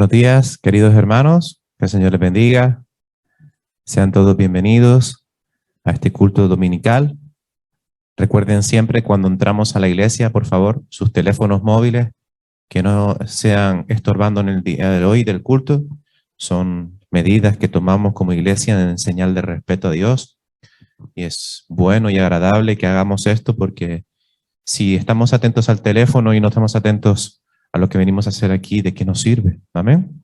Buenos días, queridos hermanos. Que el Señor les bendiga. Sean todos bienvenidos a este culto dominical. Recuerden siempre cuando entramos a la iglesia, por favor, sus teléfonos móviles que no sean estorbando en el día de hoy del culto. Son medidas que tomamos como iglesia en señal de respeto a Dios. Y es bueno y agradable que hagamos esto porque si estamos atentos al teléfono y no estamos atentos a lo que venimos a hacer aquí, ¿de qué nos sirve? Amén.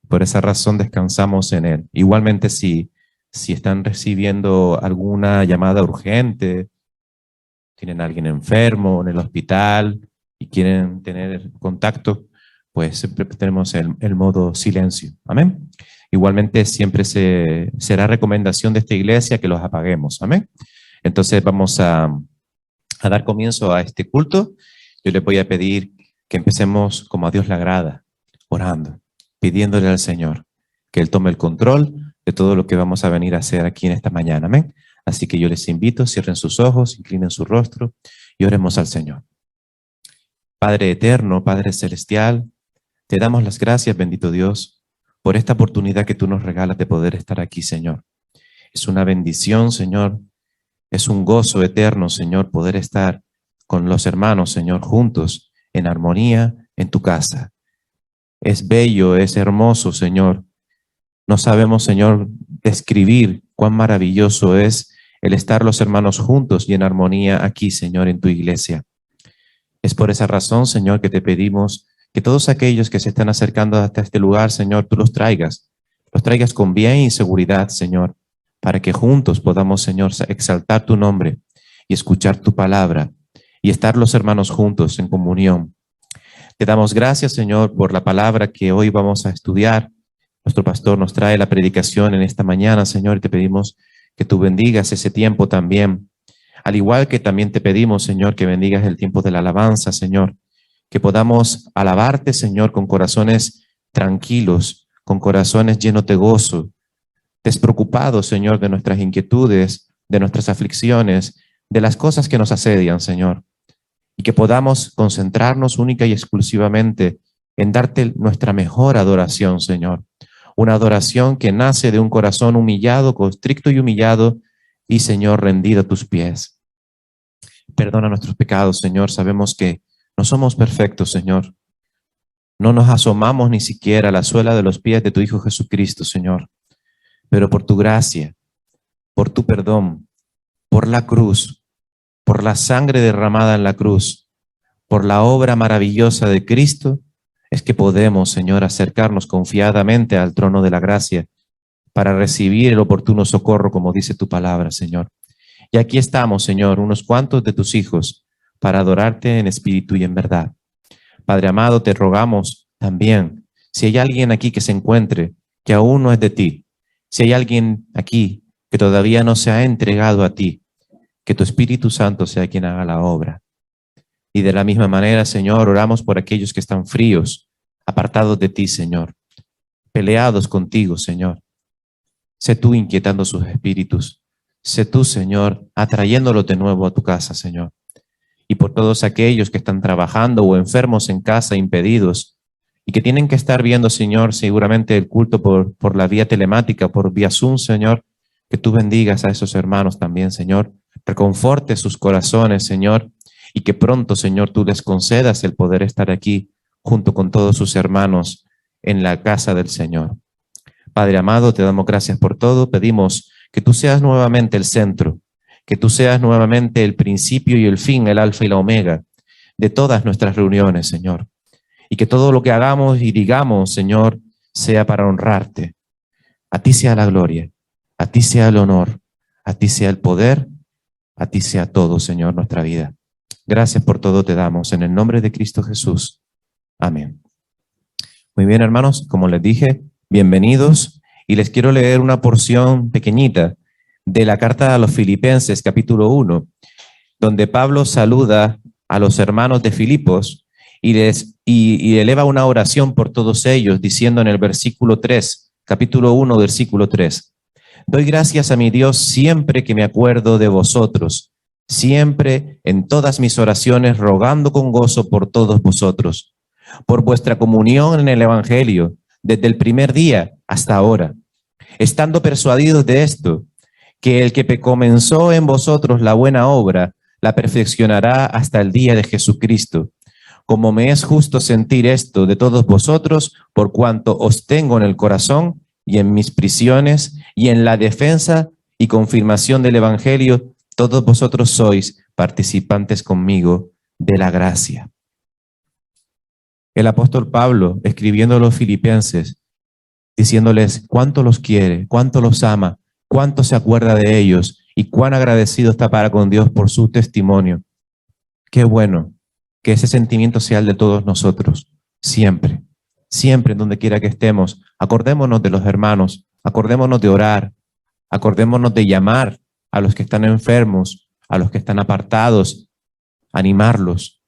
Por esa razón descansamos en Él. Igualmente, si están recibiendo alguna llamada urgente, tienen a alguien enfermo en el hospital y quieren tener contacto, pues siempre tenemos el modo silencio. Amén. Igualmente, siempre será recomendación de esta iglesia que los apaguemos. Amén. Entonces, vamos a dar comienzo a este culto. Yo les voy a pedir que empecemos como a Dios le agrada, orando, pidiéndole al Señor que Él tome el control de todo lo que vamos a venir a hacer aquí en esta mañana. Amén. Así que yo les invito, cierren sus ojos, inclinen su rostro y oremos al Señor. Padre eterno, Padre celestial, te damos las gracias, bendito Dios, por esta oportunidad que tú nos regalas de poder estar aquí, Señor. Es una bendición, Señor. Es un gozo eterno, Señor, poder estar con los hermanos, Señor, juntos, en armonía, en tu casa. Es bello, es hermoso, Señor. No sabemos, Señor, describir cuán maravilloso es el estar los hermanos juntos y en armonía aquí, Señor, en tu iglesia. Es por esa razón, Señor, que te pedimos que todos aquellos que se están acercando hasta este lugar, Señor, tú los traigas con bien y seguridad, Señor, para que juntos podamos, Señor, exaltar tu nombre y escuchar tu palabra y estar los hermanos juntos en comunión. Te damos gracias, Señor, por la palabra que hoy vamos a estudiar. Nuestro pastor nos trae la predicación en esta mañana, Señor, y te pedimos que tú bendigas ese tiempo también. Al igual que también te pedimos, Señor, que bendigas el tiempo de la alabanza, Señor, que podamos alabarte, Señor, con corazones tranquilos, con corazones llenos de gozo, despreocupados, Señor, de nuestras inquietudes, de nuestras aflicciones, de las cosas que nos asedian, Señor, y que podamos concentrarnos única y exclusivamente en darte nuestra mejor adoración, Señor. Una adoración que nace de un corazón humillado, constricto y humillado, y, Señor, rendido a tus pies. Perdona nuestros pecados, Señor. Sabemos que no somos perfectos, Señor. No nos asomamos ni siquiera a la suela de los pies de tu Hijo Jesucristo, Señor. Pero por tu gracia, por tu perdón, por la cruz, por la sangre derramada en la cruz, por la obra maravillosa de Cristo, es que podemos, Señor, acercarnos confiadamente al trono de la gracia para recibir el oportuno socorro, como dice tu palabra, Señor. Y aquí estamos, Señor, unos cuantos de tus hijos, para adorarte en espíritu y en verdad. Padre amado, te rogamos también, si hay alguien aquí que se encuentre, que aún no es de ti, si hay alguien aquí que todavía no se ha entregado a ti, que tu Espíritu Santo sea quien haga la obra. Y de la misma manera, Señor, oramos por aquellos que están fríos, apartados de ti, Señor, peleados contigo, Señor. Sé tú inquietando sus espíritus. Sé tú, Señor, atrayéndolos de nuevo a tu casa, Señor. Y por todos aquellos que están trabajando o enfermos en casa, impedidos, y que tienen que estar viendo, Señor, seguramente el culto por la vía telemática, por vía Zoom, Señor, que tú bendigas a esos hermanos también, Señor. Reconforte sus corazones, Señor, y que pronto, Señor, tú les concedas el poder estar aquí junto con todos sus hermanos en la casa del Señor. Padre amado, te damos gracias por todo. Pedimos que tú seas nuevamente el centro, que tú seas nuevamente el principio y el fin, el alfa y la omega de todas nuestras reuniones, Señor. Y que todo lo que hagamos y digamos, Señor, sea para honrarte. A ti sea la gloria, a ti sea el honor, a ti sea el poder, a ti sea todo, Señor, nuestra vida. Gracias por todo te damos en el nombre de Cristo Jesús. Amén. Muy bien, hermanos, como les dije, bienvenidos. Y les quiero leer una porción pequeñita de la carta a los Filipenses, capítulo 1, donde Pablo saluda a los hermanos de Filipos y eleva una oración por todos ellos, diciendo en el versículo 3, capítulo 1, versículo 3, doy gracias a mi Dios siempre que me acuerdo de vosotros, siempre en todas mis oraciones rogando con gozo por todos vosotros, por vuestra comunión en el Evangelio, desde el primer día hasta ahora, estando persuadidos de esto, que el que comenzó en vosotros la buena obra, la perfeccionará hasta el día de Jesucristo. Como me es justo sentir esto de todos vosotros, por cuanto os tengo en el corazón y en mis prisiones y en la defensa y confirmación del Evangelio, todos vosotros sois participantes conmigo de la gracia. El apóstol Pablo, escribiendo a los filipenses, diciéndoles cuánto los quiere, cuánto los ama, cuánto se acuerda de ellos y cuán agradecido está para con Dios por su testimonio. Qué bueno que ese sentimiento sea el de todos nosotros, siempre, siempre en donde quiera que estemos. Acordémonos de los hermanos, acordémonos de orar, acordémonos de llamar a los que están enfermos, a los que están apartados, animarlos.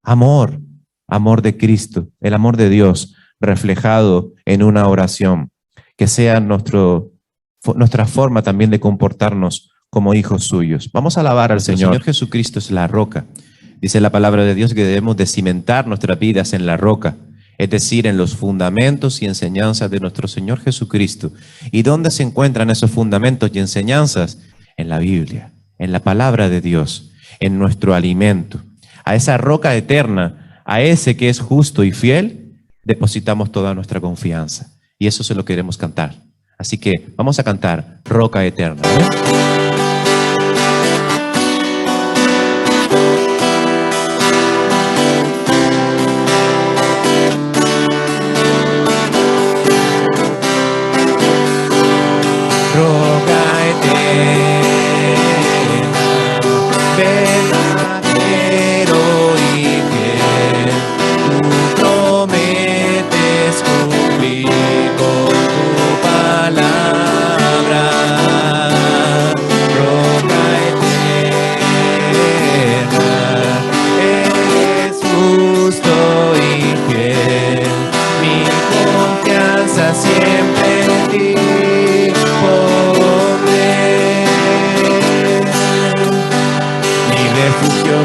Amor, amor de Cristo, el amor de Dios reflejado en una oración, que sea nuestra forma también de comportarnos como hijos suyos. Vamos a alabar al Señor. El Señor Jesucristo es la roca. Dice la palabra de Dios que debemos de cimentar nuestras vidas en la roca, es decir, en los fundamentos y enseñanzas de nuestro Señor Jesucristo. ¿Y dónde se encuentran esos fundamentos y enseñanzas? En la Biblia, en la palabra de Dios, en nuestro alimento. A esa roca eterna, a ese que es justo y fiel, depositamos toda nuestra confianza. Y eso se lo queremos cantar. Así que vamos a cantar Roca Eterna, ¿eh?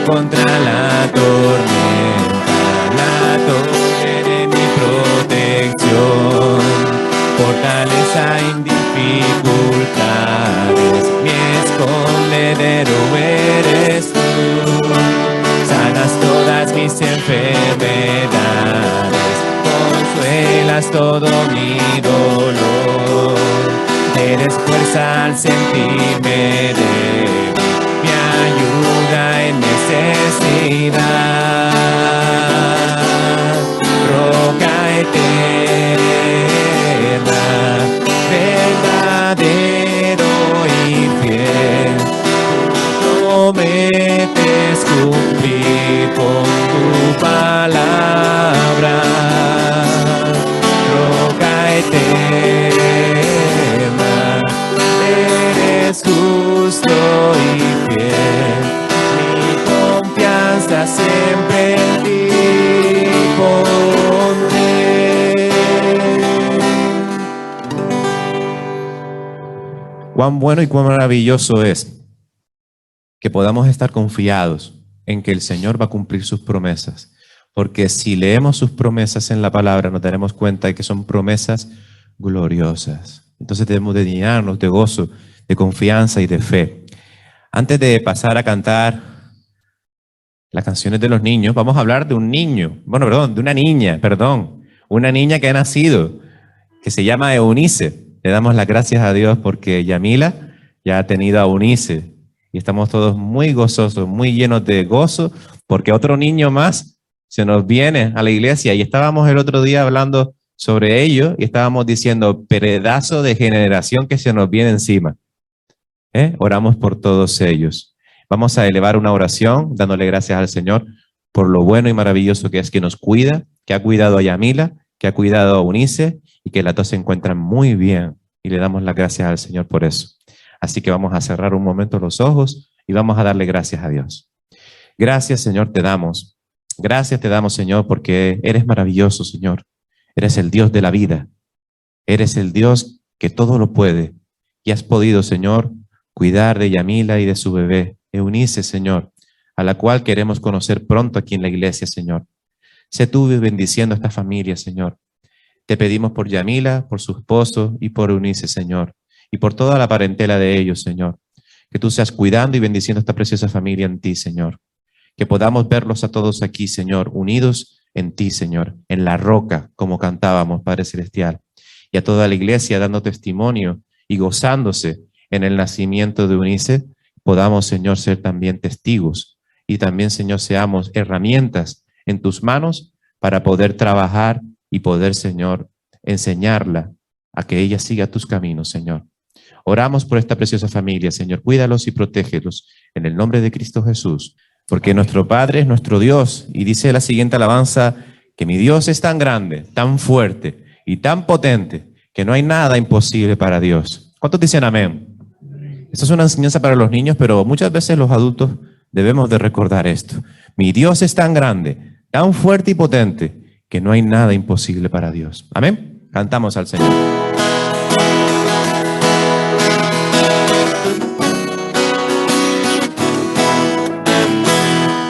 Contra la tormenta, la torre de mi protección, fortaleza en dificultades, mi escondedero eres tú, sanas todas mis enfermedades, consuelas todo mi dolor, eres fuerza al sentirme débil, mi ayuda en necesidad, roca eterna, verdadero y fiel, prometes cumplir con tu palabra, roca eterna, eres justo y fiel, mi confianza siempre en ti pondré. Cuán bueno y cuán maravilloso es que podamos estar confiados en que el Señor va a cumplir sus promesas, porque si leemos sus promesas en la palabra nos daremos cuenta de que son promesas gloriosas. Entonces debemos de llenarnos de gozo, de confianza y de fe. Antes de pasar a cantar las canciones de los niños, vamos a hablar de un niño, de una niña que ha nacido, que se llama Eunice. Le damos las gracias a Dios porque Yamila ya ha tenido a Eunice y estamos todos muy gozosos, muy llenos de gozo, porque otro niño más se nos viene a la iglesia y estábamos el otro día hablando sobre ello y estábamos diciendo, pedazo de generación que se nos viene encima. Oramos por todos ellos. Vamos a elevar una oración dándole gracias al Señor por lo bueno y maravilloso que es que nos cuida, que ha cuidado a Yamila, que ha cuidado a Eunice y que las dos se encuentran muy bien y le damos las gracias al Señor por eso. Así que vamos a cerrar un momento los ojos y vamos a darle gracias a Dios. Gracias, Señor, te damos. Gracias te damos, Señor, porque eres maravilloso, Señor. Eres el Dios de la vida. Eres el Dios que todo lo puede. Y has podido, Señor, cuidar de Yamila y de su bebé, Eunice, Señor, a la cual queremos conocer pronto aquí en la iglesia, Señor. Sé tú bendiciendo a esta familia, Señor. Te pedimos por Yamila, por su esposo y por Eunice, Señor, y por toda la parentela de ellos, Señor. Que tú seas cuidando y bendiciendo esta preciosa familia en ti, Señor. Que podamos verlos a todos aquí, Señor, unidos en ti, Señor, en la roca, como cantábamos, Padre Celestial. Y a toda la iglesia dando testimonio y gozándose en el nacimiento de Eunice, podamos, Señor, ser también testigos. Y también, Señor, seamos herramientas en tus manos para poder trabajar y poder, Señor, enseñarla a que ella siga tus caminos, Señor. Oramos por esta preciosa familia, Señor. Cuídalos y protégelos en el nombre de Cristo Jesús. Porque nuestro Padre es nuestro Dios. Y dice la siguiente alabanza, que mi Dios es tan grande, tan fuerte y tan potente, que no hay nada imposible para Dios. ¿Cuántos dicen amén? Esto es una enseñanza para los niños, pero muchas veces los adultos debemos de recordar esto. Mi Dios es tan grande, tan fuerte y potente, que no hay nada imposible para Dios. Amén. Cantamos al Señor.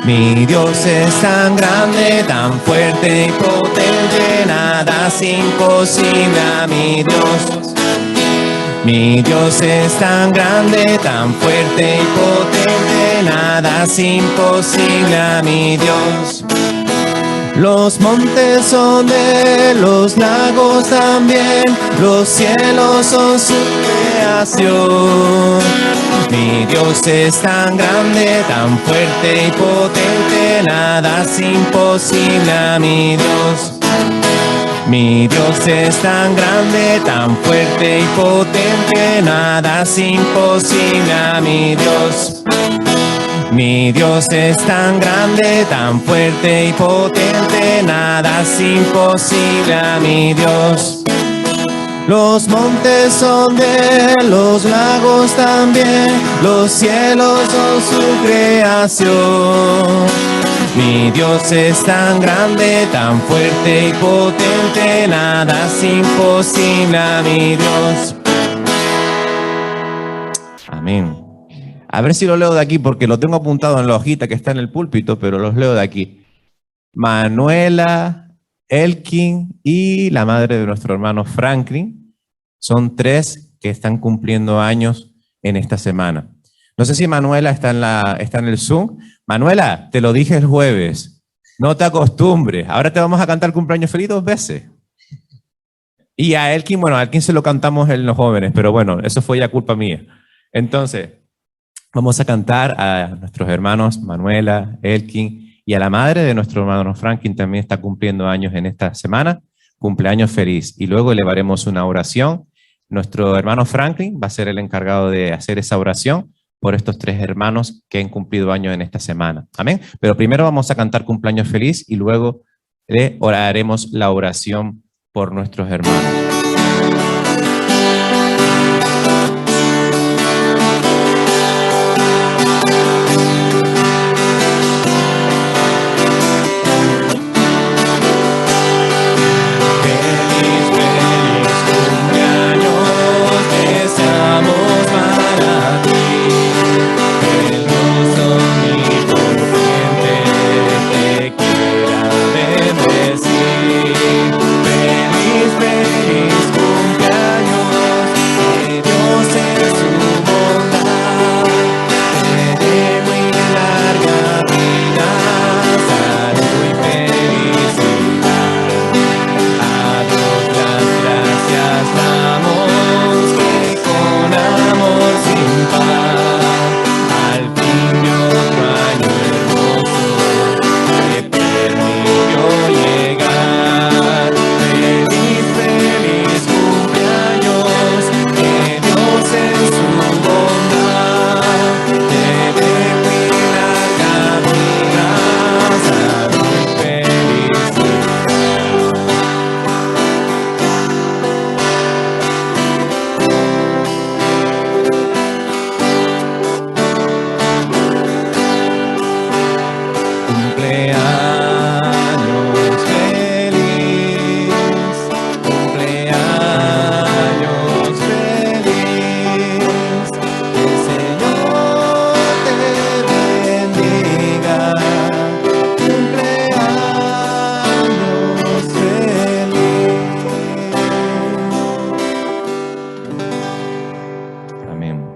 Mi Dios es tan grande, tan fuerte y potente, nada es imposible a mi Dios. Mi Dios es tan grande, tan fuerte y potente, nada es imposible a mi Dios. Los montes son de él, los lagos también, los cielos son su creación. Mi Dios es tan grande, tan fuerte y potente, nada es imposible a mi Dios. Mi Dios es tan grande, tan fuerte y potente, nada es imposible a mi Dios. Mi Dios es tan grande, tan fuerte y potente, nada es imposible a mi Dios. Los montes son de él, los lagos también, los cielos son su creación. Mi Dios es tan grande, tan fuerte y potente, nada es imposible a mi Dios. Amén. A ver si lo leo de aquí, porque lo tengo apuntado en la hojita que está en el púlpito, pero los leo de aquí. Manuela, Elkin y la madre de nuestro hermano Franklin son 3 que están cumpliendo años en esta semana. No sé si Manuela está en el Zoom. Manuela, te lo dije el jueves, no te acostumbres. Ahora te vamos a cantar cumpleaños feliz 2 veces. Y a Elkin, bueno, a Elkin se lo cantamos en los jóvenes, pero bueno, eso fue ya culpa mía. Entonces, vamos a cantar a nuestros hermanos Manuela, Elkin y a la madre de nuestro hermano Franklin, también está cumpliendo años en esta semana. Cumpleaños feliz. Y luego elevaremos una oración. Nuestro hermano Franklin va a ser el encargado de hacer esa oración por estos 3 hermanos que han cumplido años en esta semana. Amén. Pero primero vamos a cantar cumpleaños feliz y luego haremos la oración por nuestros hermanos. Feliz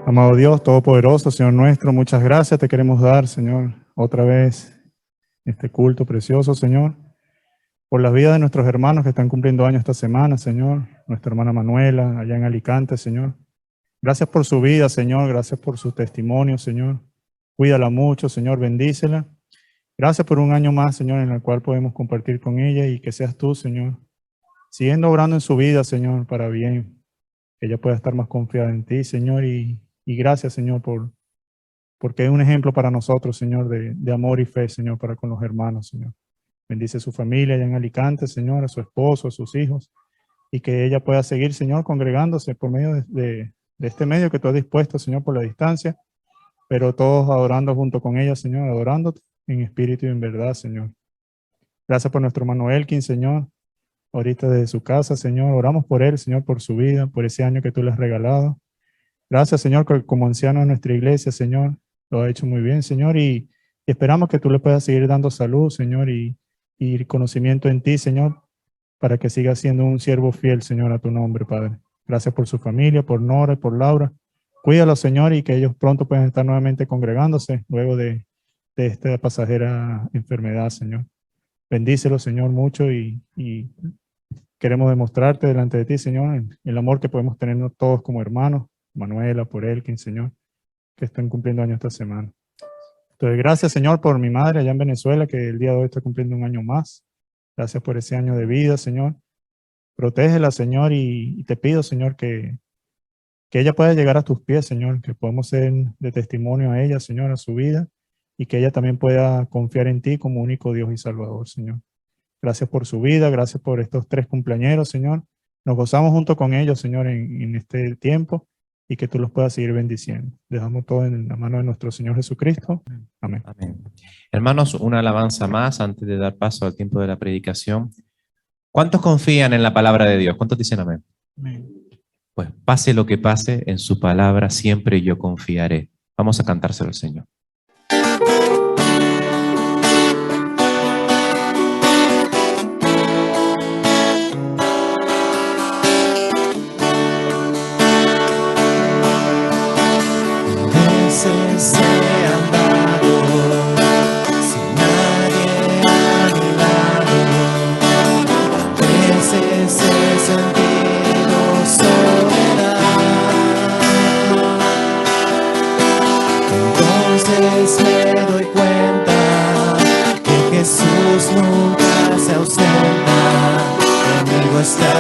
Amado Dios Todopoderoso, Señor nuestro, muchas gracias te queremos dar, Señor, otra vez este culto precioso, Señor, por la vida de nuestros hermanos que están cumpliendo años esta semana, Señor, nuestra hermana Manuela, allá en Alicante, Señor. Gracias por su vida, Señor, gracias por su testimonio, Señor. Cuídala mucho, Señor, bendícela. Gracias por un año más, Señor, en el cual podemos compartir con ella y que seas tú, Señor, siguiendo obrando en su vida, Señor, para bien, que ella pueda estar más confiada en ti, Señor, y gracias, Señor, porque es un ejemplo para nosotros, Señor, de amor y fe, Señor, para con los hermanos, Señor. Bendice a su familia allá en Alicante, Señor, a su esposo, a sus hijos, y que ella pueda seguir, Señor, congregándose por medio de este medio que tú has dispuesto, Señor, por la distancia, pero todos adorando junto con ella, Señor, adorándote en espíritu y en verdad, Señor. Gracias por nuestro hermano Elkin, Señor, ahorita desde su casa, Señor. Oramos por él, Señor, por su vida, por ese año que tú le has regalado. Gracias, Señor, que como anciano de nuestra iglesia, Señor, lo ha hecho muy bien, Señor, y esperamos que tú le puedas seguir dando salud, Señor, y conocimiento en ti, Señor, para que siga siendo un siervo fiel, Señor, a tu nombre, Padre. Gracias por su familia, por Nora y por Laura. Cuídalos, Señor, y que ellos pronto puedan estar nuevamente congregándose luego de esta pasajera enfermedad, Señor. Bendícelos, Señor, mucho y queremos demostrarte delante de ti, Señor, el amor que podemos tener todos como hermanos, Manuela, por Elkin, Señor, que están cumpliendo años esta semana. Entonces, gracias, Señor, por mi madre allá en Venezuela, que el día de hoy está cumpliendo un año más. Gracias por ese año de vida, Señor. Protégela, Señor, y te pido, Señor, que ella pueda llegar a tus pies, Señor, que podamos ser de testimonio a ella, Señor, a su vida, y que ella también pueda confiar en ti como único Dios y Salvador, Señor. Gracias por su vida, gracias por estos 3 cumpleañeros, Señor. Nos gozamos junto con ellos, Señor, en este tiempo, y que tú los puedas seguir bendiciendo. Dejamos todo en la mano de nuestro Señor Jesucristo. Amén. Amén. Hermanos, una alabanza más antes de dar paso al tiempo de la predicación. ¿Cuántos confían en la palabra de Dios? ¿Cuántos dicen amén? Amén. Pues pase lo que pase, en su palabra siempre yo confiaré. Vamos a cantárselo al Señor. Veces he andado sin nadie a mi lado, veces he sentido soledad, entonces me doy cuenta que Jesús nunca se ausenta, conmigo está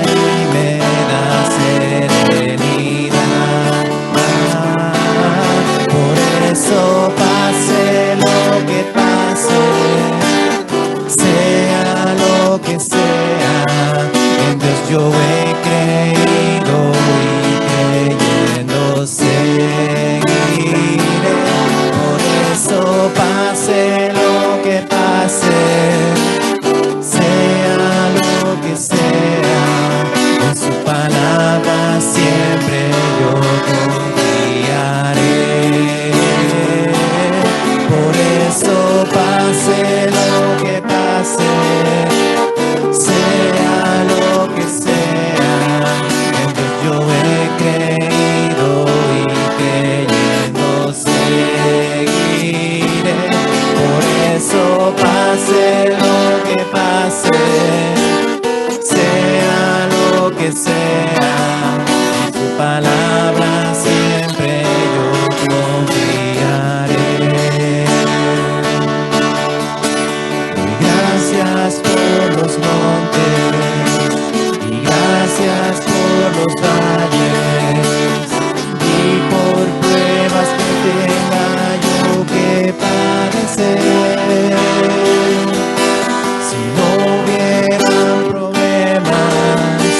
y me da serenidad. Por eso pase lo que pase, sea lo que sea, en Dios yo he creído y creyendo seguiré. Por eso pase lo que pase, sea lo que sea, en su palabra siempre yo confiaré. Por eso pase lo que pase, sea lo que sea, en Dios yo he creído y creyendo seguiré. Por eso pase lo que pase, sea lo que sea, en su palabra siempre yo confiaré. Doy gracias por los montes y gracias por los valles y por pruebas que tenga yo que padecer. Si no hubieran problemas,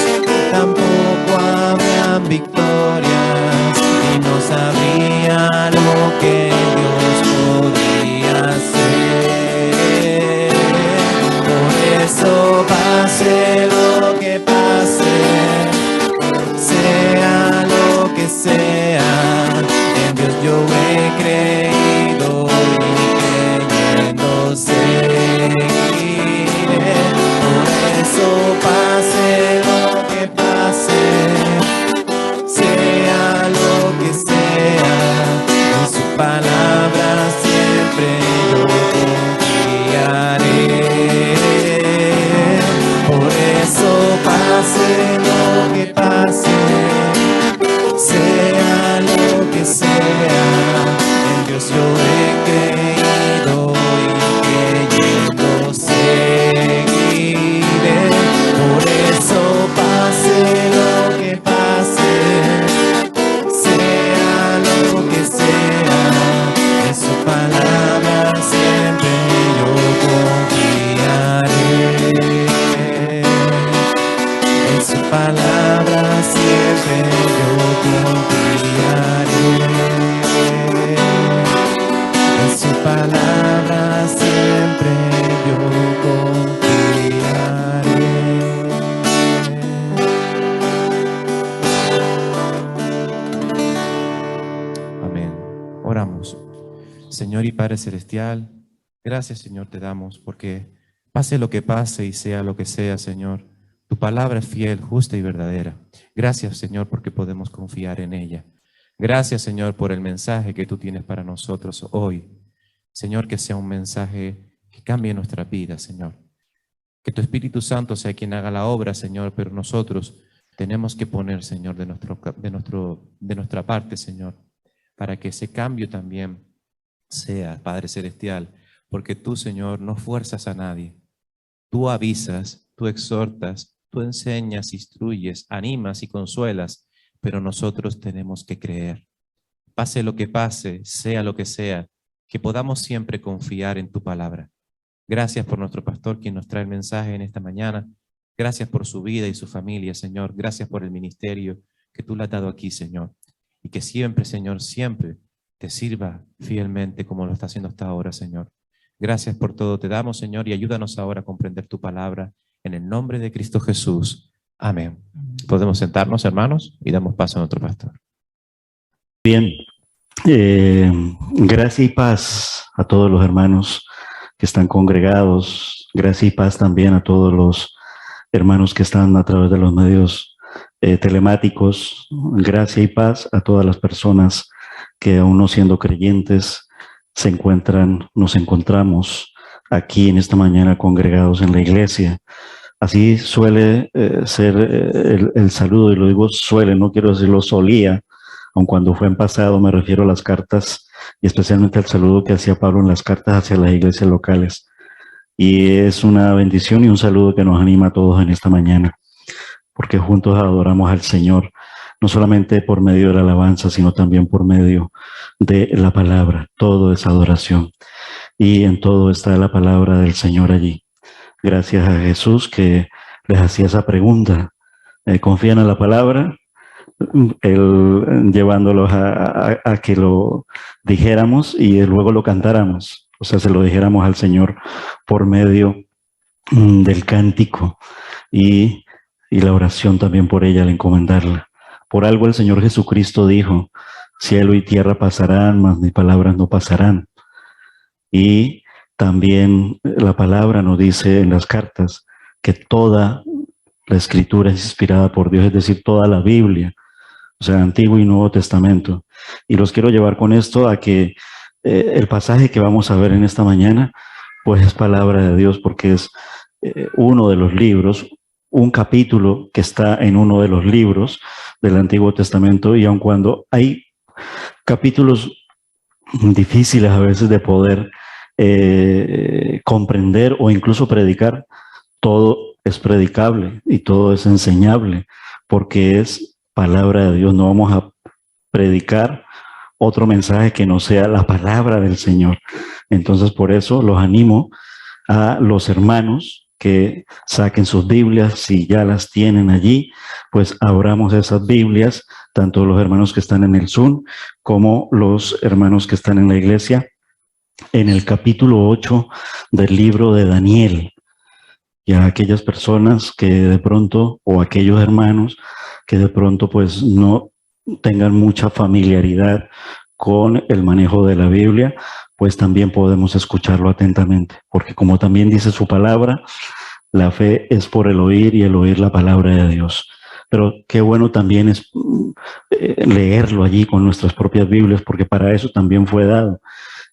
tampoco habrían victorias y no sabría lo que Dios podría hacer. Por eso pase lo que pase, sea lo que sea, en Dios yo he creído y creyendo seguiré. Por eso pase lo que pase, pase, sea lo que sea, en Dios yo he creído y creyendo seguiré. Por eso pase lo que pase, sea lo que sea, en su palabra siempre yo confiaré. En su palabra siempre yo confiaré. En su palabra siempre yo confiaré. Amén. Oramos. Señor y Padre Celestial, gracias, Señor, te damos porque pase lo que pase y sea lo que sea, Señor, tu palabra es fiel, justa y verdadera. Gracias, Señor, porque podemos confiar en ella. Gracias, Señor, por el mensaje que tú tienes para nosotros hoy. Señor, que sea un mensaje que cambie nuestra vida, Señor. Que tu Espíritu Santo sea quien haga la obra, Señor, pero nosotros tenemos que poner, Señor, de nuestra parte, Señor, para que ese cambio también sea, Padre Celestial, porque tú, Señor, no fuerzas a nadie. Tú avisas, tú exhortas, tú enseñas, instruyes, animas y consuelas, pero nosotros tenemos que creer. Pase lo que pase, sea lo que sea, que podamos siempre confiar en tu palabra. Gracias por nuestro pastor quien nos trae el mensaje en esta mañana. Gracias por su vida y su familia, Señor. Gracias por el ministerio que tú le has dado aquí, Señor. Y que siempre, Señor, siempre te sirva fielmente como lo está haciendo hasta ahora, Señor. Gracias por todo te damos, Señor, y ayúdanos ahora a comprender tu palabra en el nombre de Cristo Jesús. Amén. Podemos sentarnos, hermanos, y damos paso a nuestro pastor. Bien, gracia y paz a todos los hermanos que están congregados. Gracia y paz también a todos los hermanos que están a través de los medios telemáticos. Gracia y paz a todas las personas que aún no siendo creyentes nos encontramos aquí en esta mañana congregados en la iglesia. Así suele ser el saludo, y lo digo suele, no quiero decirlo solía, aun cuando fue en pasado, me refiero a las cartas y especialmente al saludo que hacía Pablo en las cartas hacia las iglesias locales. Y es una bendición y un saludo que nos anima a todos en esta mañana, porque juntos adoramos al Señor, no solamente por medio de la alabanza, sino también por medio de la palabra. Todo es adoración y en todo está la palabra del Señor allí. Gracias a Jesús que les hacía esa pregunta. ¿Confían en la palabra? Él llevándolos a que lo dijéramos y luego lo cantáramos. O sea, se lo dijéramos al Señor por medio del cántico y la oración también por ella al encomendarla. Por algo el Señor Jesucristo dijo, cielo y tierra pasarán, mas mis palabras no pasarán. Y también la palabra nos dice en las cartas que toda la escritura es inspirada por Dios, es decir, toda la Biblia, o sea, Antiguo y Nuevo Testamento. Y los quiero llevar con esto a que el pasaje que vamos a ver en esta mañana, pues es palabra de Dios, porque es uno de los libros, un capítulo que está en uno de los libros del Antiguo Testamento, y aun cuando hay capítulos difíciles a veces de poder comprender o incluso predicar, todo es predicable y todo es enseñable, porque es palabra de Dios. No vamos a predicar otro mensaje que no sea la palabra del Señor. Entonces, por eso los animo a los hermanos que saquen sus Biblias, si ya las tienen allí, pues abramos esas Biblias, tanto los hermanos que están en el Zoom como los hermanos que están en la iglesia, en el capítulo 8 del libro de Daniel. Y a aquellas personas que de pronto, o aquellos hermanos que de pronto pues no tengan mucha familiaridad con el manejo de la Biblia, pues también podemos escucharlo atentamente, porque como también dice su palabra, la fe es por el oír y el oír la palabra de Dios. Pero qué bueno también es leerlo allí con nuestras propias Biblias, porque para eso también fue dado.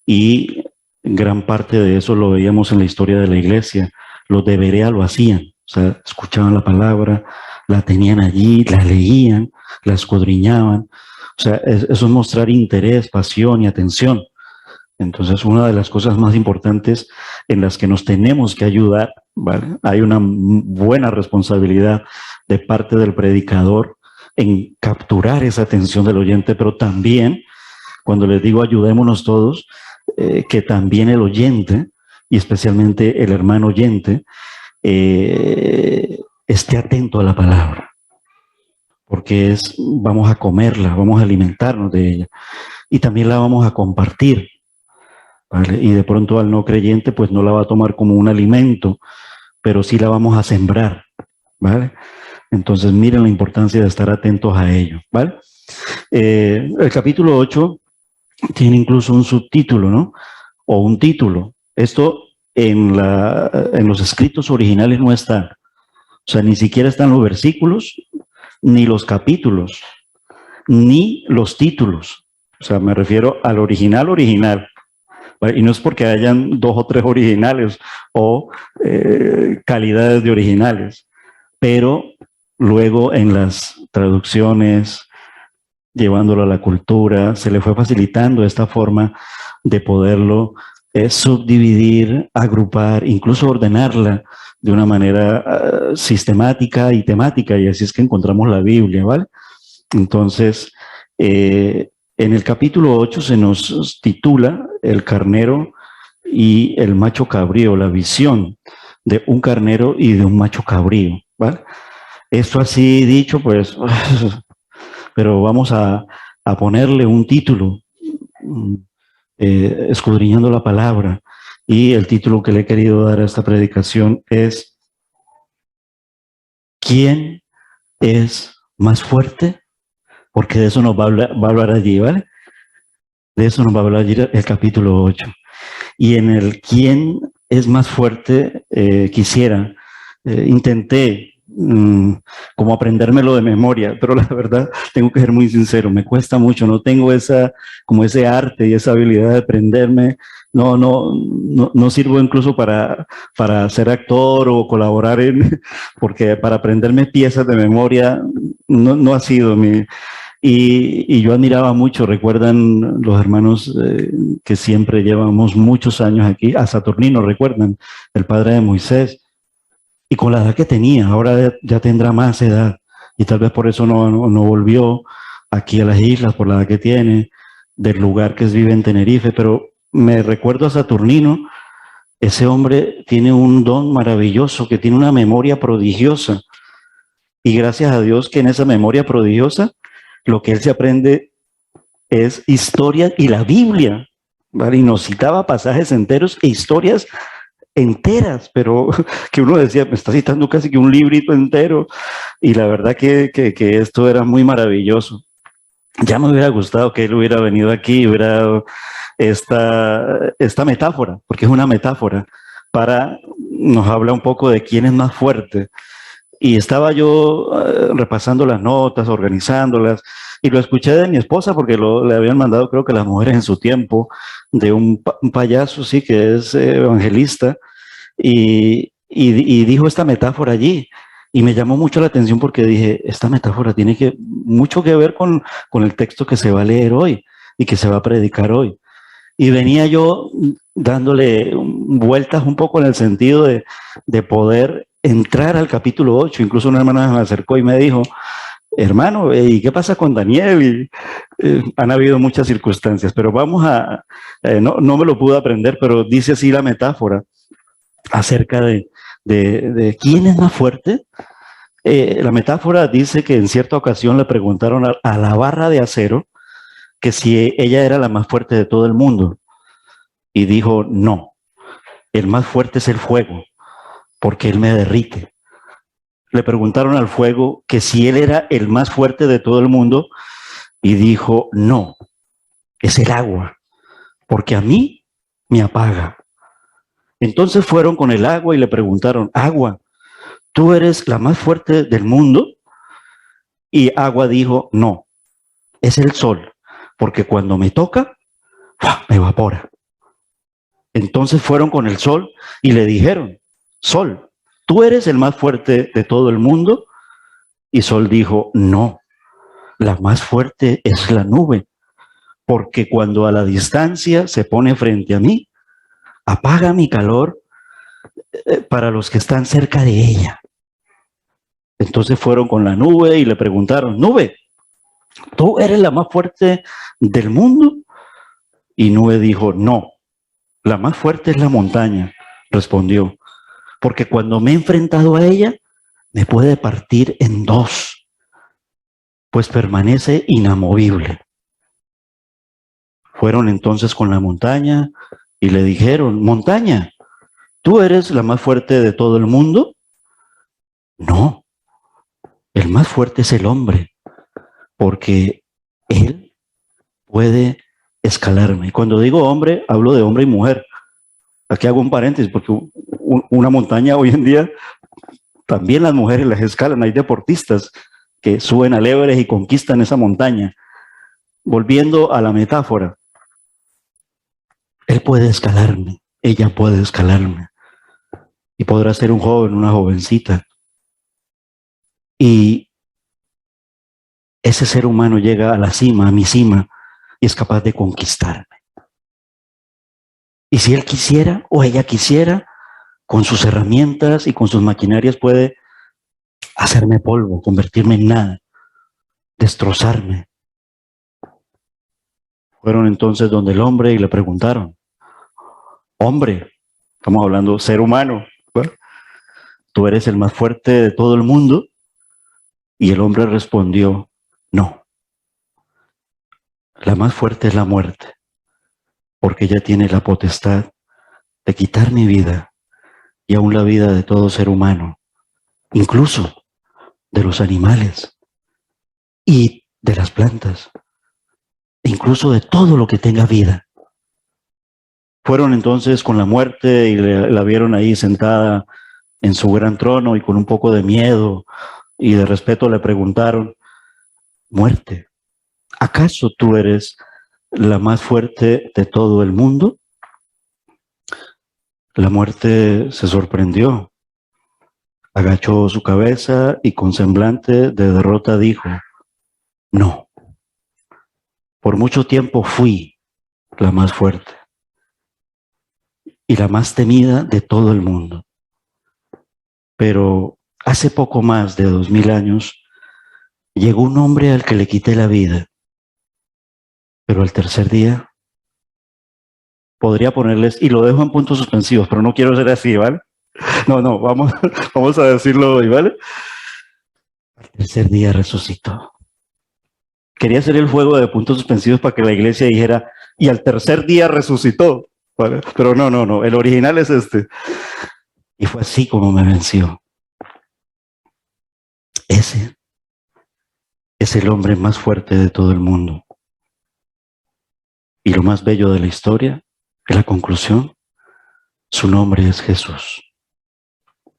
Y gran parte de eso lo veíamos en la historia de la iglesia. Los de Berea lo hacían, o sea, escuchaban la palabra, la tenían allí, la leían, la escudriñaban. O sea, eso es mostrar interés, pasión y atención. Entonces, una de las cosas más importantes en las que nos tenemos que ayudar, ¿vale? Hay una buena responsabilidad de parte del predicador en capturar esa atención del oyente, pero también, cuando les digo ayudémonos todos, que también el oyente, y especialmente el hermano oyente, esté atento a la palabra, porque vamos a comerla, vamos a alimentarnos de ella, y también la vamos a compartir, ¿vale? Y de pronto al no creyente pues no la va a tomar como un alimento, pero sí la vamos a sembrar, ¿vale? Entonces miren la importancia de estar atentos a ello, ¿vale? El capítulo 8 tiene incluso un subtítulo, ¿no? O un título. Esto en los escritos originales no está. O sea, ni siquiera están los versículos, ni los capítulos, ni los títulos. O sea, me refiero al original, ¿vale? Y no es porque hayan 2 o 3 originales o calidades de originales, pero luego en las traducciones, llevándolo a la cultura, se le fue facilitando esta forma de poderlo subdividir, agrupar, incluso ordenarla de una manera sistemática y temática, y así es que encontramos la Biblia, ¿vale? Entonces, en el capítulo 8 se nos titula El carnero y el macho cabrío, la visión de un carnero y de un macho cabrío, ¿vale? Esto así dicho, pues, pero vamos a ponerle un título, escudriñando la palabra, y el título que le he querido dar a esta predicación es ¿quién es más fuerte? Porque de eso nos va a hablar allí, ¿vale? De eso nos va a hablar allí el capítulo 8. Y en el quién es más fuerte, intenté como aprendérmelo de memoria, pero la verdad tengo que ser muy sincero, me cuesta mucho, no tengo como ese arte y esa habilidad de aprenderme, no sirvo incluso para ser actor o colaborar porque para aprenderme piezas de memoria no ha sido y yo admiraba mucho, recuerdan los hermanos que siempre llevamos muchos años aquí, a Saturnino, recuerdan, el padre de Moisés, y con la edad que tenía, ahora ya tendrá más edad, y tal vez por eso no volvió aquí a las islas, por la edad que tiene, del lugar que vive en Tenerife, pero me recuerdo a Saturnino, ese hombre tiene un don maravilloso, que tiene una memoria prodigiosa, y gracias a Dios que en esa memoria prodigiosa, lo que él se aprende es historia y la Biblia, ¿vale? Y nos citaba pasajes enteros e historias enteras, pero que uno decía, me está citando casi que un librito entero, y la verdad que esto era muy maravilloso. Ya me hubiera gustado que él hubiera venido aquí y hubiera dado esta metáfora, porque es una metáfora, nos habla un poco de quién es más fuerte. Y estaba yo repasando las notas, organizándolas, y lo escuché de mi esposa porque le habían mandado, creo que las mujeres en su tiempo, de un payaso, sí, que es evangelista, y dijo esta metáfora allí, y me llamó mucho la atención porque dije, esta metáfora tiene mucho que ver con el texto que se va a leer hoy y que se va a predicar hoy. Y venía yo dándole vueltas un poco en el sentido de poder entrar al capítulo 8. Incluso una hermana me acercó y me dijo, hermano, ¿y qué pasa con Daniel? Han habido muchas circunstancias, pero vamos no me lo pude aprender, pero dice así la metáfora acerca de quién es más fuerte. La metáfora dice que en cierta ocasión le preguntaron a la barra de acero que si ella era la más fuerte de todo el mundo, y dijo, no, el más fuerte es el fuego, porque él me derrite. Le preguntaron al fuego que si él era el más fuerte de todo el mundo, y dijo, no, es el agua, porque a mí me apaga. Entonces fueron con el agua y le preguntaron, agua, ¿tú eres la más fuerte del mundo? Y agua dijo, no, es el sol, porque cuando me toca, me evapora. Entonces fueron con el sol y le dijeron, sol, ¿tú eres el más fuerte de todo el mundo? Y Sol dijo, no, la más fuerte es la nube, porque cuando a la distancia se pone frente a mí, apaga mi calor para los que están cerca de ella. Entonces fueron con la nube y le preguntaron, nube, ¿tú eres la más fuerte del mundo? Y nube dijo, no, la más fuerte es la montaña, respondió, porque cuando me he enfrentado a ella, me puede partir en dos, pues permanece inamovible. Fueron entonces con la montaña y le dijeron, montaña, ¿tú eres la más fuerte de todo el mundo? No, el más fuerte es el hombre, porque él puede escalarme. Cuando digo hombre, hablo de hombre y mujer. Aquí hago un paréntesis, porque una montaña hoy en día, también las mujeres las escalan. Hay deportistas que suben al Everest y conquistan esa montaña. Volviendo a la metáfora, él puede escalarme, ella puede escalarme. Y podrá ser un joven, una jovencita. Y ese ser humano llega a la cima, a mi cima, y es capaz de conquistarme. Y si él quisiera o ella quisiera, con sus herramientas y con sus maquinarias puede hacerme polvo, convertirme en nada, destrozarme. Fueron entonces donde el hombre y le preguntaron, hombre, estamos hablando ser humano, ¿verdad? ¿Tú eres el más fuerte de todo el mundo? Y el hombre respondió, no. La más fuerte es la muerte, porque ella tiene la potestad de quitar mi vida y aún la vida de todo ser humano, incluso de los animales y de las plantas, incluso de todo lo que tenga vida. Fueron entonces con la muerte y la vieron ahí sentada en su gran trono y con un poco de miedo y de respeto le preguntaron, muerte, ¿acaso tú eres la más fuerte de todo el mundo? La muerte se sorprendió, agachó su cabeza y con semblante de derrota dijo, no, por mucho tiempo fui la más fuerte y la más temida de todo el mundo. Pero hace poco más de 2000 años llegó un hombre al que le quité la vida, pero al tercer día podría ponerles, y lo dejo en puntos suspensivos, pero no quiero ser así, ¿vale? No, vamos a decirlo hoy, ¿vale? Al tercer día resucitó. Quería hacer el juego de puntos suspensivos para que la iglesia dijera, y al tercer día resucitó, ¿vale? Pero no, el original es este. Y fue así como me venció. Ese es el hombre más fuerte de todo el mundo. Y lo más bello de la historia, en la conclusión, su nombre es Jesús.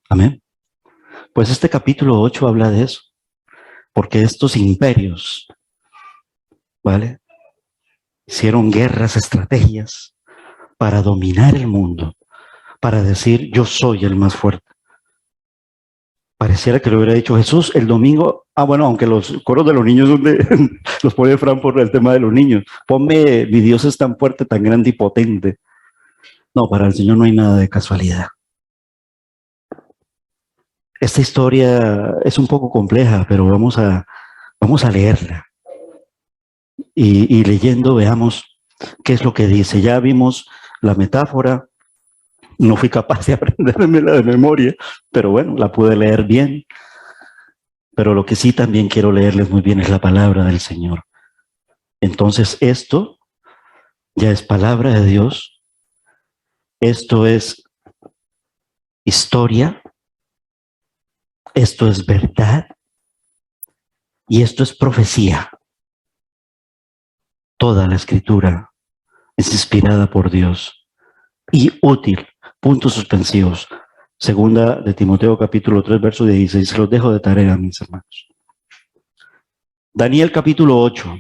Amén. Pues este capítulo 8 habla de eso, porque estos imperios, ¿vale? Hicieron guerras, estrategias para dominar el mundo, para decir yo soy el más fuerte. Pareciera que lo hubiera dicho Jesús el domingo. Bueno, aunque los coros de los niños los pone Fran por el tema de los niños. Ponme, mi Dios es tan fuerte, tan grande y potente. No, para el Señor no hay nada de casualidad. Esta historia es un poco compleja, pero vamos a leerla. Y leyendo veamos qué es lo que dice. Ya vimos la metáfora. No fui capaz de aprendérmela de memoria, pero bueno, la pude leer bien. Pero lo que sí también quiero leerles muy bien es la palabra del Señor. Entonces esto ya es palabra de Dios. Esto es historia. Esto es verdad. Y esto es profecía. Toda la escritura es inspirada por Dios y útil. Puntos suspensivos. Segunda de Timoteo capítulo 3, verso 16. Se los dejo de tarea, mis hermanos. Daniel capítulo 8.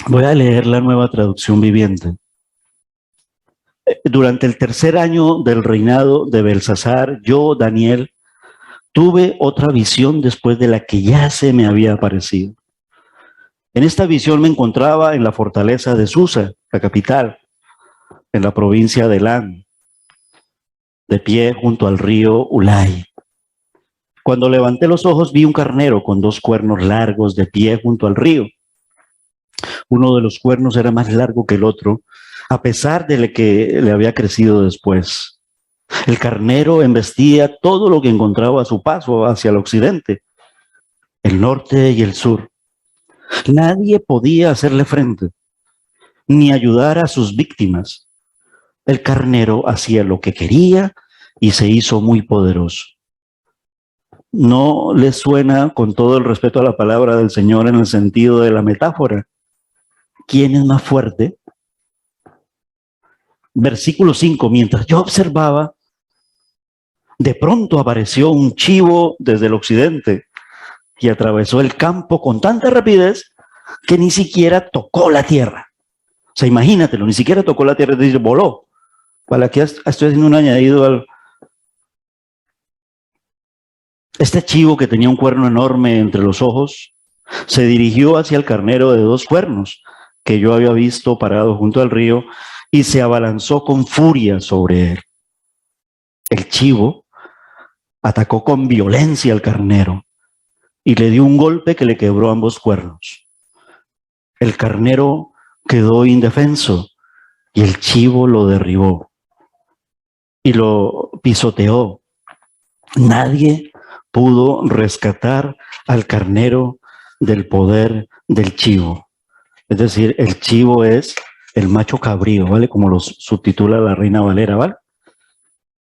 Voy a leer la Nueva Traducción Viviente. Durante el tercer año del reinado de Belsasar, yo, Daniel, tuve otra visión después de la que ya se me había aparecido. En esta visión me encontraba en la fortaleza de Susa, la capital, en la provincia de Elán, de pie junto al río Ulai. Cuando levanté los ojos vi un carnero con 2 cuernos largos de pie junto al río. Uno de los cuernos era más largo que el otro, a pesar de que le había crecido después. El carnero embestía todo lo que encontraba a su paso hacia el occidente, el norte y el sur. Nadie podía hacerle frente, ni ayudar a sus víctimas. El carnero hacía lo que quería y se hizo muy poderoso. ¿No les suena, con todo el respeto a la palabra del Señor, en el sentido de la metáfora? ¿Quién es más fuerte? Versículo 5, mientras yo observaba, de pronto apareció un chivo desde el occidente y atravesó el campo con tanta rapidez que ni siquiera tocó la tierra. O sea, imagínatelo, ni siquiera tocó la tierra, es decir, voló. Para aquí estoy haciendo un añadido al... Este chivo, que tenía un cuerno enorme entre los ojos, se dirigió hacia el carnero de 2 cuernos que yo había visto parado junto al río y se abalanzó con furia sobre él. El chivo atacó con violencia al carnero y le dio un golpe que le quebró ambos cuernos. El carnero quedó indefenso y el chivo lo derribó y lo pisoteó. Nadie pudo rescatar al carnero del poder del chivo. Es decir, el chivo es el macho cabrío, ¿vale? Como lo subtitula la Reina Valera, ¿vale?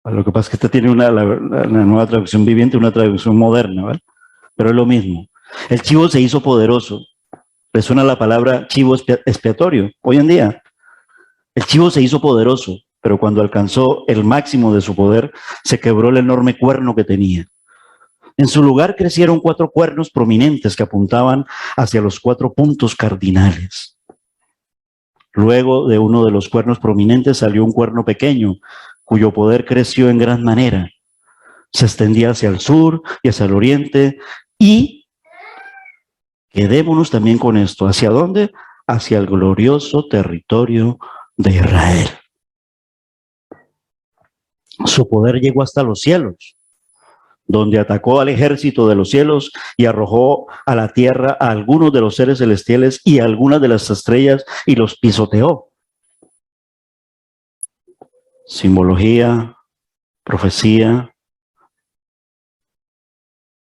Lo que pasa es que esta tiene la nueva traducción viviente, una traducción moderna, ¿vale? Pero es lo mismo. El chivo se hizo poderoso. ¿Le suena la palabra chivo expiatorio? Hoy en día, el chivo se hizo poderoso, pero cuando alcanzó el máximo de su poder, se quebró el enorme cuerno que tenía. En su lugar crecieron 4 cuernos prominentes que apuntaban hacia los 4 puntos cardinales. Luego de uno de los cuernos prominentes salió un cuerno pequeño, cuyo poder creció en gran manera. Se extendía hacia el sur y hacia el oriente y, quedémonos también con esto, ¿hacia dónde? Hacia el glorioso territorio de Israel. Su poder llegó hasta los cielos, donde atacó al ejército de los cielos y arrojó a la tierra a algunos de los seres celestiales y a algunas de las estrellas y los pisoteó. Simbología, profecía.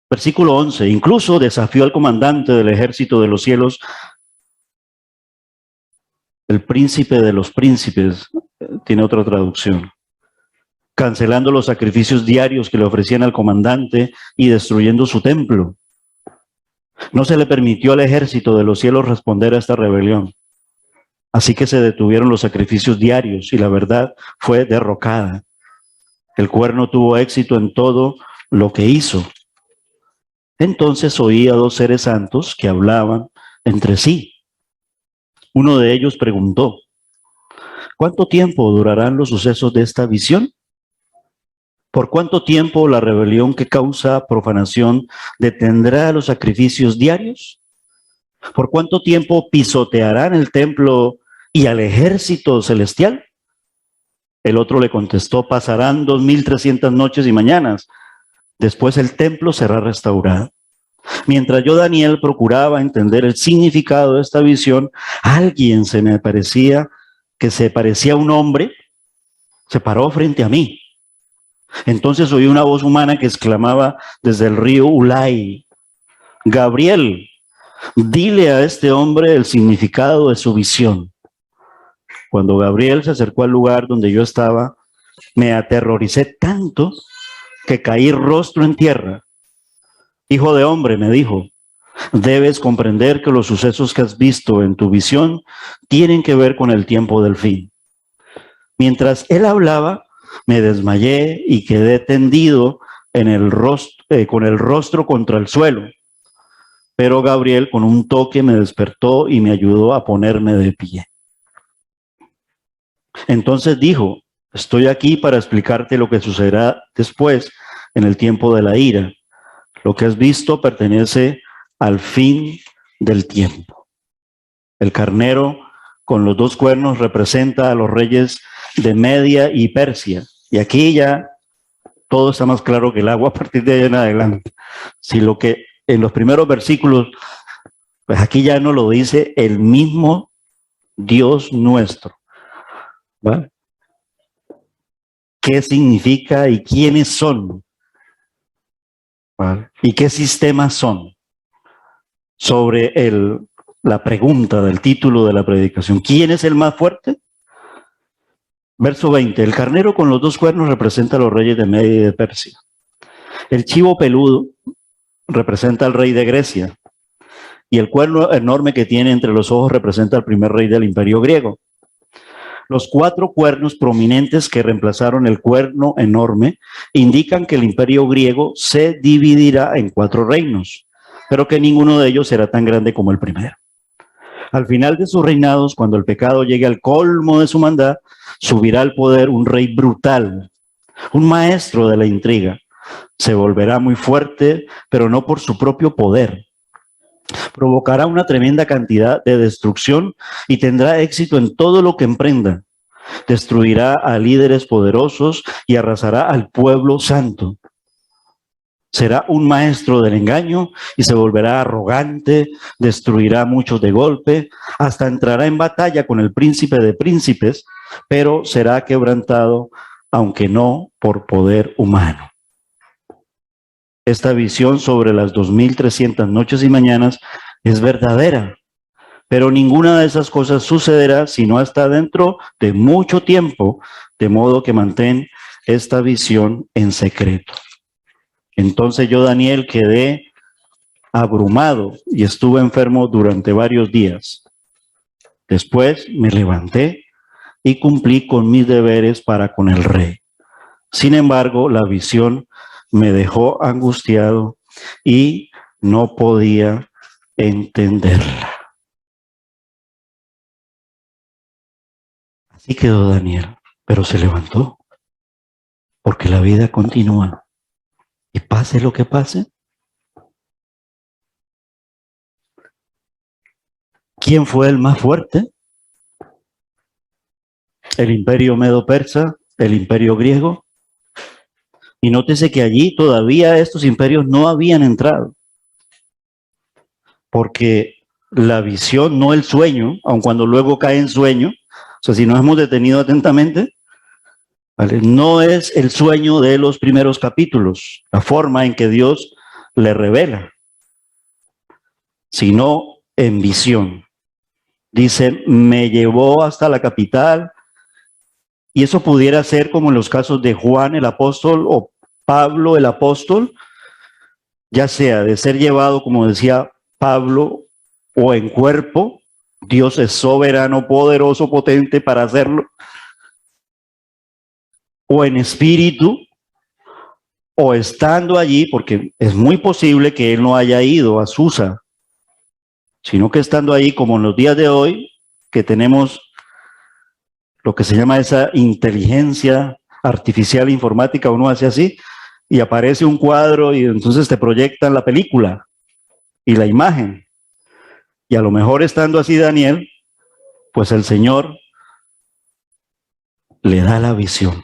Versículo 11, incluso desafió al comandante del ejército de los cielos, el príncipe de los príncipes, tiene otra traducción, cancelando los sacrificios diarios que le ofrecían al comandante y destruyendo su templo. No se le permitió al ejército de los cielos responder a esta rebelión. Así que se detuvieron los sacrificios diarios y la verdad fue derrocada. El cuerno tuvo éxito en todo lo que hizo. Entonces oí a 2 seres santos que hablaban entre sí. Uno de ellos preguntó: ¿cuánto tiempo durarán los sucesos de esta visión? ¿Por cuánto tiempo la rebelión que causa profanación detendrá los sacrificios diarios? ¿Por cuánto tiempo pisotearán el templo y al ejército celestial? El otro le contestó: pasarán 2300 noches y mañanas. Después el templo será restaurado. Mientras yo, Daniel, procuraba entender el significado de esta visión, alguien que se parecía a un hombre, se paró frente a mí. Entonces oí una voz humana que exclamaba desde el río Ulai: Gabriel, dile a este hombre el significado de su visión. Cuando Gabriel se acercó al lugar donde yo estaba, me aterroricé tanto que caí rostro en tierra. Hijo de hombre, me dijo, debes comprender que los sucesos que has visto en tu visión tienen que ver con el tiempo del fin. Mientras él hablaba, me desmayé y quedé tendido con el rostro contra el suelo. Pero Gabriel, con un toque, me despertó y me ayudó a ponerme de pie. Entonces dijo: estoy aquí para explicarte lo que sucederá después en el tiempo de la ira. Lo que has visto pertenece al fin del tiempo. El carnero con los 2 cuernos representa a los reyes de Media y Persia. Y aquí ya todo está más claro que el agua a partir de ahí en adelante. Si lo que en los primeros versículos, pues aquí ya nos lo dice el mismo Dios nuestro. ¿Vale? ¿Qué significa y quiénes son? ¿Vale? ¿Y qué sistemas son? Sobre la pregunta del título de la predicación. ¿Quién es el más fuerte? Verso 20. El carnero con los 2 cuernos representa a los reyes de Media y de Persia. El chivo peludo representa al rey de Grecia. Y el cuerno enorme que tiene entre los ojos representa al primer rey del imperio griego. Los 4 cuernos prominentes que reemplazaron el cuerno enorme indican que el imperio griego se dividirá en 4 reinos, pero que ninguno de ellos será tan grande como el primero. Al final de sus reinados, cuando el pecado llegue al colmo de su maldad, subirá al poder un rey brutal, un maestro de la intriga. Se volverá muy fuerte, pero no por su propio poder. Provocará una tremenda cantidad de destrucción y tendrá éxito en todo lo que emprenda. Destruirá a líderes poderosos y arrasará al pueblo santo. Será un maestro del engaño y se volverá arrogante, destruirá a muchos de golpe, hasta entrará en batalla con el príncipe de príncipes, pero será quebrantado, aunque no por poder humano. Esta visión sobre las 2300 noches y mañanas es verdadera, pero ninguna de esas cosas sucederá sino hasta dentro de mucho tiempo, de modo que mantén esta visión en secreto. Entonces yo, Daniel, quedé abrumado y estuve enfermo durante varios días. Después me levanté y cumplí con mis deberes para con el rey. Sin embargo, la visión me dejó angustiado y no podía entenderla. Así quedó Daniel, pero se levantó, porque la vida continúa. Y pase lo que pase, ¿quién fue el más fuerte? El imperio medo-persa, el imperio griego. Y nótese que allí todavía estos imperios no habían entrado, porque la visión, no el sueño, aun cuando luego cae en sueño, o sea, si nos hemos detenido atentamente, ¿vale? No es el sueño de los primeros capítulos, la forma en que Dios le revela, sino en visión. Dice, me llevó hasta la capital, y eso pudiera ser como en los casos de Juan el apóstol o Pablo el apóstol, ya sea de ser llevado, como decía Pablo, o en cuerpo. Dios es soberano, poderoso, potente para hacerlo, o en espíritu, o estando allí, porque es muy posible que él no haya ido a Susa, sino que estando ahí, como en los días de hoy, que tenemos lo que se llama esa inteligencia artificial informática, uno hace así, y aparece un cuadro y entonces te proyectan la película y la imagen. Y a lo mejor estando así Daniel, pues el Señor le da la visión.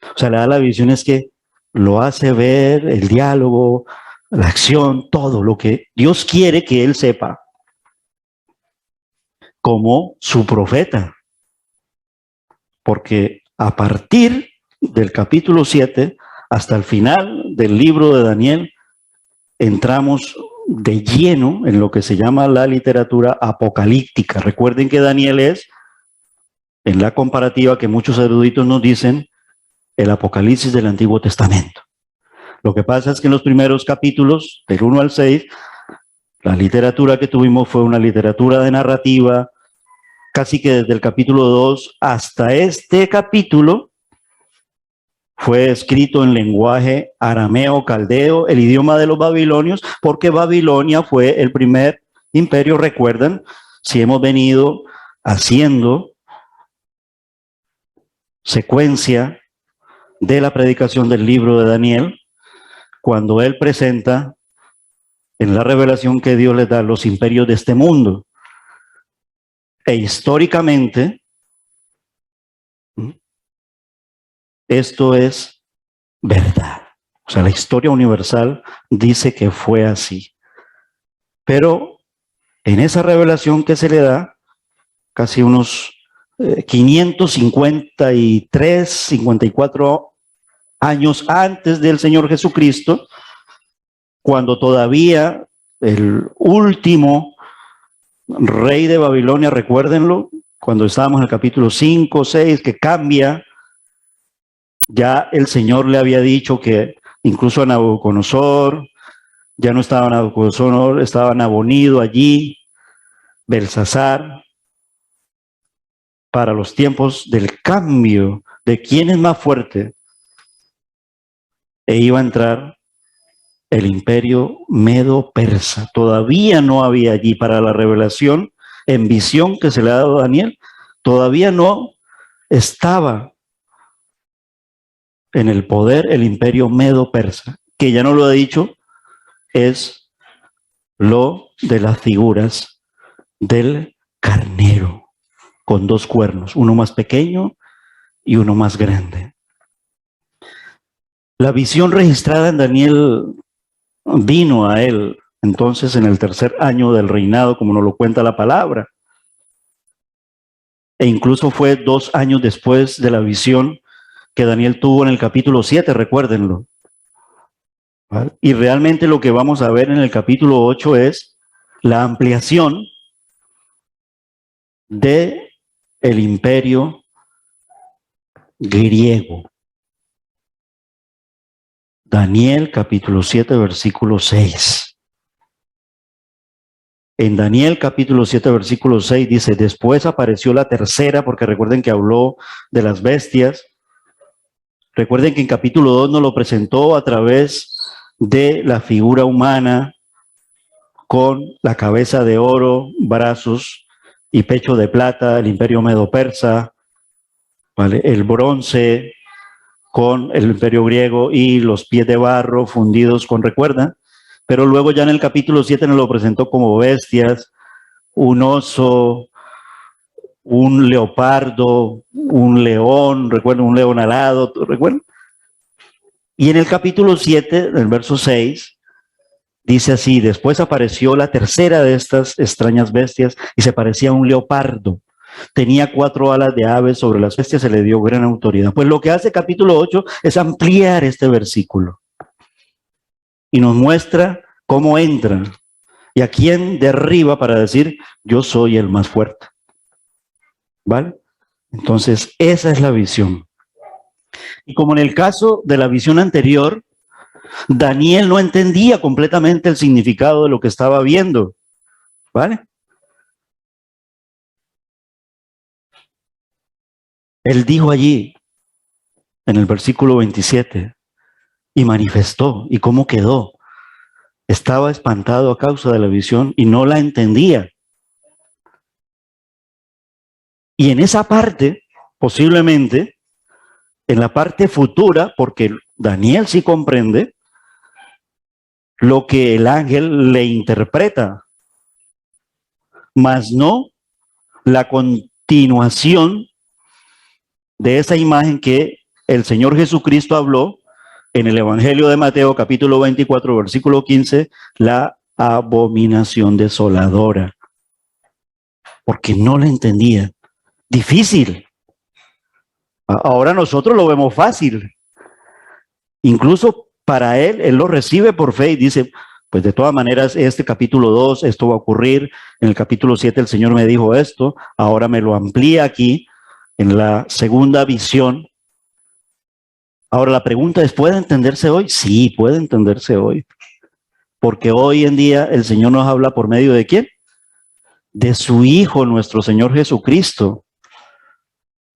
O sea, le da la visión es que lo hace ver, el diálogo, la acción, todo lo que Dios quiere que él sepa, como su profeta. Porque a partir del capítulo 7 hasta el final del libro de Daniel, entramos de lleno en lo que se llama la literatura apocalíptica. Recuerden que Daniel es, en la comparativa que muchos eruditos nos dicen, el Apocalipsis del Antiguo Testamento. Lo que pasa es que en los primeros capítulos, del 1 al 6, la literatura que tuvimos fue una literatura de narrativa, casi que desde el capítulo 2 hasta este capítulo, fue escrito en lenguaje arameo, caldeo, el idioma de los babilonios, porque Babilonia fue el primer imperio. Recuerdan, si hemos venido haciendo secuencia de la predicación del libro de Daniel, cuando él presenta en la revelación que Dios les da los imperios de este mundo. E históricamente, esto es verdad. O sea, la historia universal dice que fue así. Pero en esa revelación que se le da, casi unos 553, 54 años antes del Señor Jesucristo, cuando todavía el último rey de Babilonia, recuérdenlo, cuando estábamos en el capítulo 5, 6, que cambia, ya el Señor le había dicho que incluso a Nabucodonosor, ya no estaba Nabucodonosor, estaba Nabonido allí, Belsasar, para los tiempos del cambio de quién es más fuerte, e iba a entrar el imperio medo-persa. Todavía no había allí, para la revelación en visión que se le ha dado a Daniel, todavía no estaba en el poder el imperio medo-persa, que ya no lo he dicho, es lo de las figuras del carnero, con dos cuernos, uno más pequeño y uno más grande. La visión registrada en Daniel vino a él entonces en el tercer año del reinado, como nos lo cuenta la palabra. E incluso fue 2 años después de la visión que Daniel tuvo en el capítulo 7, recuérdenlo. ¿Vale? Y realmente lo que vamos a ver en el capítulo 8 es la ampliación de el imperio griego. Daniel capítulo 7, versículo 6. En Daniel capítulo 7, versículo 6 dice, después apareció la tercera, porque recuerden que habló de las bestias. Recuerden que en capítulo 2 nos lo presentó a través de la figura humana con la cabeza de oro, brazos y pecho de plata, el imperio medo-persa, ¿vale? El bronce con el imperio griego y los pies de barro fundidos con, ¿recuerdan? Pero luego ya en el capítulo 7 nos lo presentó como bestias, un oso, un leopardo, un león, recuerden, un león alado, ¿recuerdan? Y en el capítulo 7, en el verso 6, dice así, después apareció la tercera de estas extrañas bestias y se parecía a un leopardo. Tenía 4 alas de ave, sobre las bestias se le dio gran autoridad. Pues lo que hace capítulo 8 es ampliar este versículo y nos muestra cómo entra y a quién derriba para decir, yo soy el más fuerte. ¿Vale? Entonces, esa es la visión. Y como en el caso de la visión anterior, Daniel no entendía completamente el significado de lo que estaba viendo. ¿Vale? Él dijo allí, en el versículo 27, y manifestó. ¿Y cómo quedó? Estaba espantado a causa de la visión y no la entendía. Y en esa parte, posiblemente, en la parte futura, porque Daniel sí comprende lo que el ángel le interpreta, mas no la continuación de esa imagen que el Señor Jesucristo habló en el Evangelio de Mateo, capítulo 24, versículo 15, la abominación desoladora, porque no la entendía. Difícil. Ahora nosotros lo vemos fácil. Incluso para él lo recibe por fe y dice, pues de todas maneras, este capítulo 2, esto va a ocurrir. En el capítulo 7 el Señor me dijo esto, ahora me lo amplía aquí en la segunda visión. Ahora la pregunta es, ¿puede entenderse hoy? Sí, puede entenderse hoy. Porque hoy en día el Señor nos habla por medio de ¿quién? De su Hijo, nuestro Señor Jesucristo.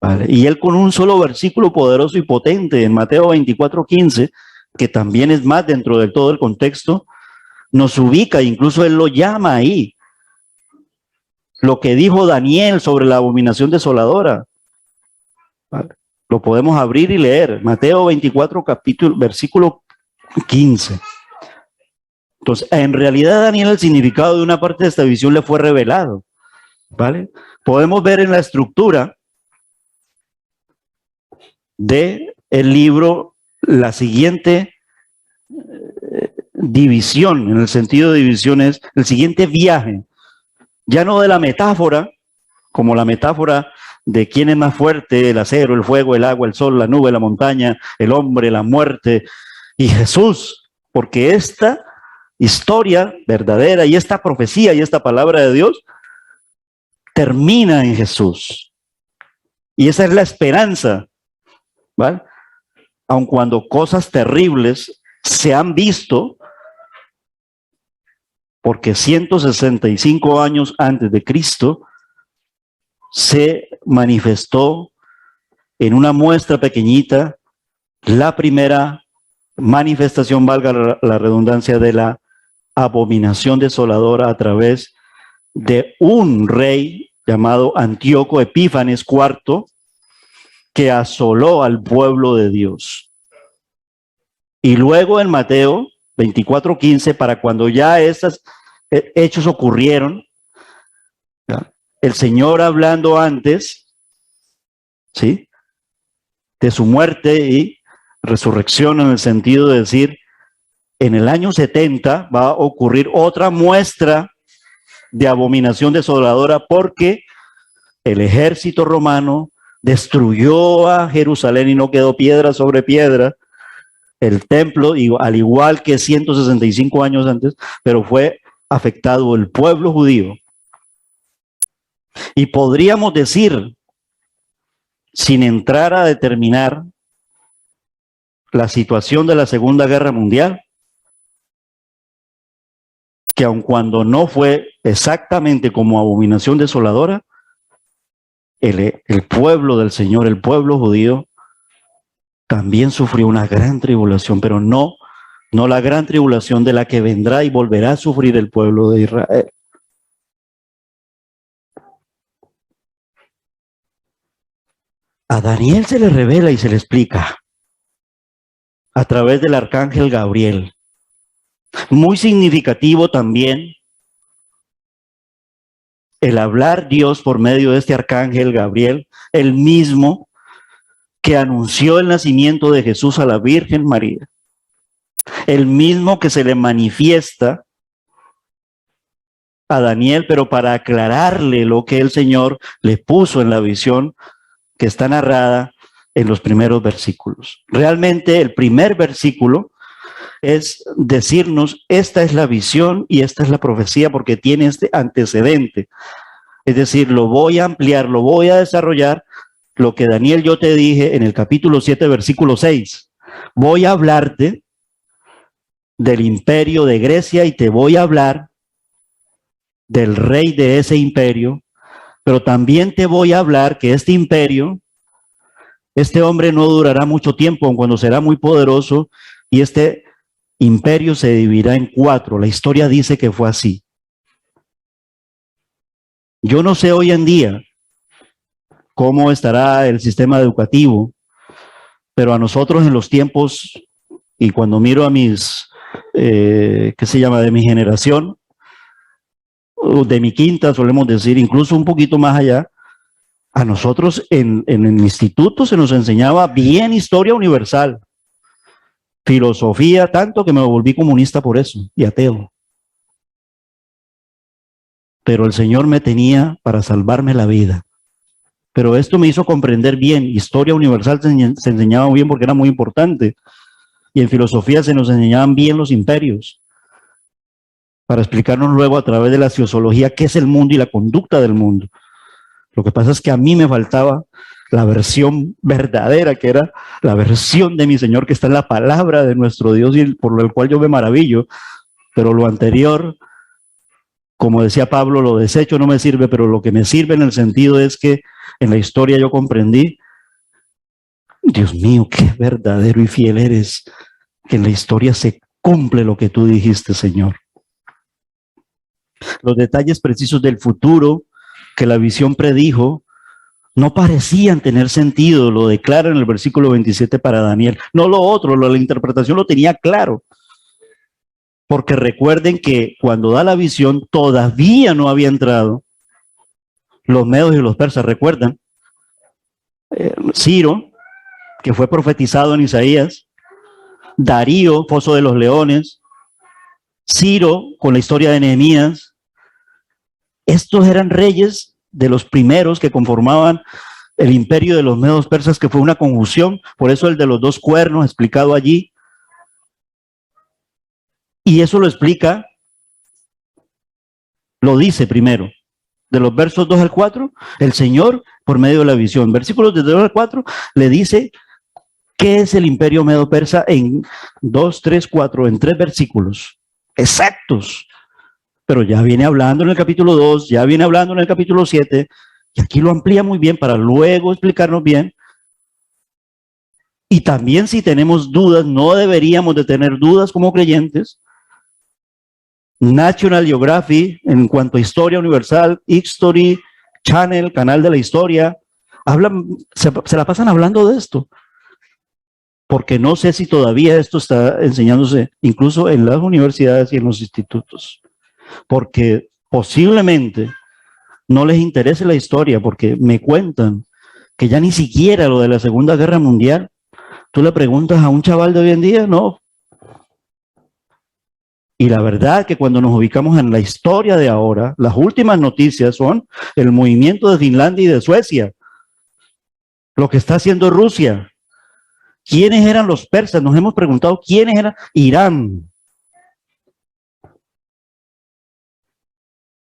¿Vale? Y Él con un solo versículo poderoso y potente en Mateo 24, 15, que también es más dentro de todo el contexto, nos ubica, incluso Él lo llama ahí. Lo que dijo Daniel sobre la abominación desoladora. ¿Vale? Lo podemos abrir y leer. Mateo 24, versículo 15. Entonces, en realidad a Daniel el significado de una parte de esta visión le fue revelado, ¿vale? Podemos ver en la estructura de el libro la siguiente división, en el sentido de división es el siguiente viaje, ya no de la metáfora, como la metáfora de quién es más fuerte, el acero, el fuego, el agua, el sol, la nube, la montaña, el hombre, la muerte y Jesús, porque esta historia verdadera y esta profecía y esta palabra de Dios termina en Jesús. Y esa es la esperanza, ¿vale? Aun cuando cosas terribles se han visto, porque 165 años antes de Cristo se manifestó en una muestra pequeñita la primera manifestación, valga la redundancia, de la abominación desoladora a través de un rey llamado Antíoco Epífanes IV, que asoló al pueblo de Dios. Y luego en Mateo 24:15, para cuando ya estos hechos ocurrieron, el Señor hablando antes, ¿sí?, de su muerte y resurrección, en el sentido de decir, en el año 70 va a ocurrir otra muestra de abominación desoladora, porque el ejército romano destruyó a Jerusalén y no quedó piedra sobre piedra. El templo, al igual que 165 años antes, pero fue afectado el pueblo judío. Y podríamos decir, sin entrar a determinar la situación de la Segunda Guerra Mundial, que aun cuando no fue exactamente como abominación desoladora, el pueblo del Señor, el pueblo judío, también sufrió una gran tribulación, pero no la gran tribulación de la que vendrá y volverá a sufrir el pueblo de Israel. A Daniel se le revela y se le explica a través del arcángel Gabriel. Muy significativo también el hablar Dios por medio de este arcángel Gabriel, el mismo que anunció el nacimiento de Jesús a la Virgen María, el mismo que se le manifiesta a Daniel, pero para aclararle lo que el Señor le puso en la visión que está narrada en los primeros versículos. Realmente el primer versículo es decirnos, esta es la visión y esta es la profecía, porque tiene este antecedente. Es decir, lo voy a ampliar, lo voy a desarrollar, lo que Daniel yo te dije en el capítulo 7, versículo 6. Voy a hablarte del imperio de Grecia y te voy a hablar del rey de ese imperio, pero también te voy a hablar que este imperio, este hombre no durará mucho tiempo, aun cuando será muy poderoso, y este imperio se dividirá en 4. La historia dice que fue así. Yo no sé hoy en día cómo estará el sistema educativo, pero a nosotros en los tiempos, y cuando miro a mis, de mi generación, o de mi quinta, solemos decir, incluso un poquito más allá, a nosotros en el instituto se nos enseñaba bien historia universal, filosofía, tanto que me volví comunista por eso, y ateo. Pero el Señor me tenía para salvarme la vida. Pero esto me hizo comprender bien. Historia universal se enseñaba muy bien porque era muy importante. Y en filosofía se nos enseñaban bien los imperios, para explicarnos luego a través de la sociología qué es el mundo y la conducta del mundo. Lo que pasa es que a mí me faltaba la versión verdadera, que era la versión de mi Señor, que está en la palabra de nuestro Dios y por lo cual yo me maravillo. Pero lo anterior, como decía Pablo, lo desecho no me sirve, pero lo que me sirve en el sentido es que en la historia yo comprendí, Dios mío, qué verdadero y fiel eres, que en la historia se cumple lo que tú dijiste, Señor. Los detalles precisos del futuro que la visión predijo no parecían tener sentido, lo declara en el versículo 27 para Daniel. No lo otro, la interpretación lo tenía claro. Porque recuerden que cuando da la visión todavía no había entrado los medos y los persas, recuerdan. Ciro, que fue profetizado en Isaías, Darío, Foso de los Leones, Ciro, con la historia de Nehemías. Estos eran reyes de los primeros que conformaban el imperio de los medos persas, que fue una conjunción, por eso el de los 2 cuernos explicado allí. Y eso lo explica, lo dice primero, de los versos 2 al 4, el Señor por medio de la visión. Versículos de 2 al 4 le dice qué es el imperio medo-persa en 2, 3, 4, en 3 versículos exactos. Pero ya viene hablando en el capítulo 2, ya viene hablando en el capítulo 7, y aquí lo amplía muy bien para luego explicarnos bien. Y también si tenemos dudas, no deberíamos de tener dudas como creyentes. National Geographic, en cuanto a historia universal, History Channel, canal de la historia, hablan, se la pasan hablando de esto. Porque no sé si todavía esto está enseñándose incluso en las universidades y en los institutos. Porque posiblemente no les interese la historia, porque me cuentan que ya ni siquiera lo de la Segunda Guerra Mundial, tú le preguntas a un chaval de hoy en día, no. Y la verdad que cuando nos ubicamos en la historia de ahora, las últimas noticias son el movimiento de Finlandia y de Suecia, lo que está haciendo Rusia. ¿Quiénes eran los persas? Nos hemos preguntado quiénes eran. Irán.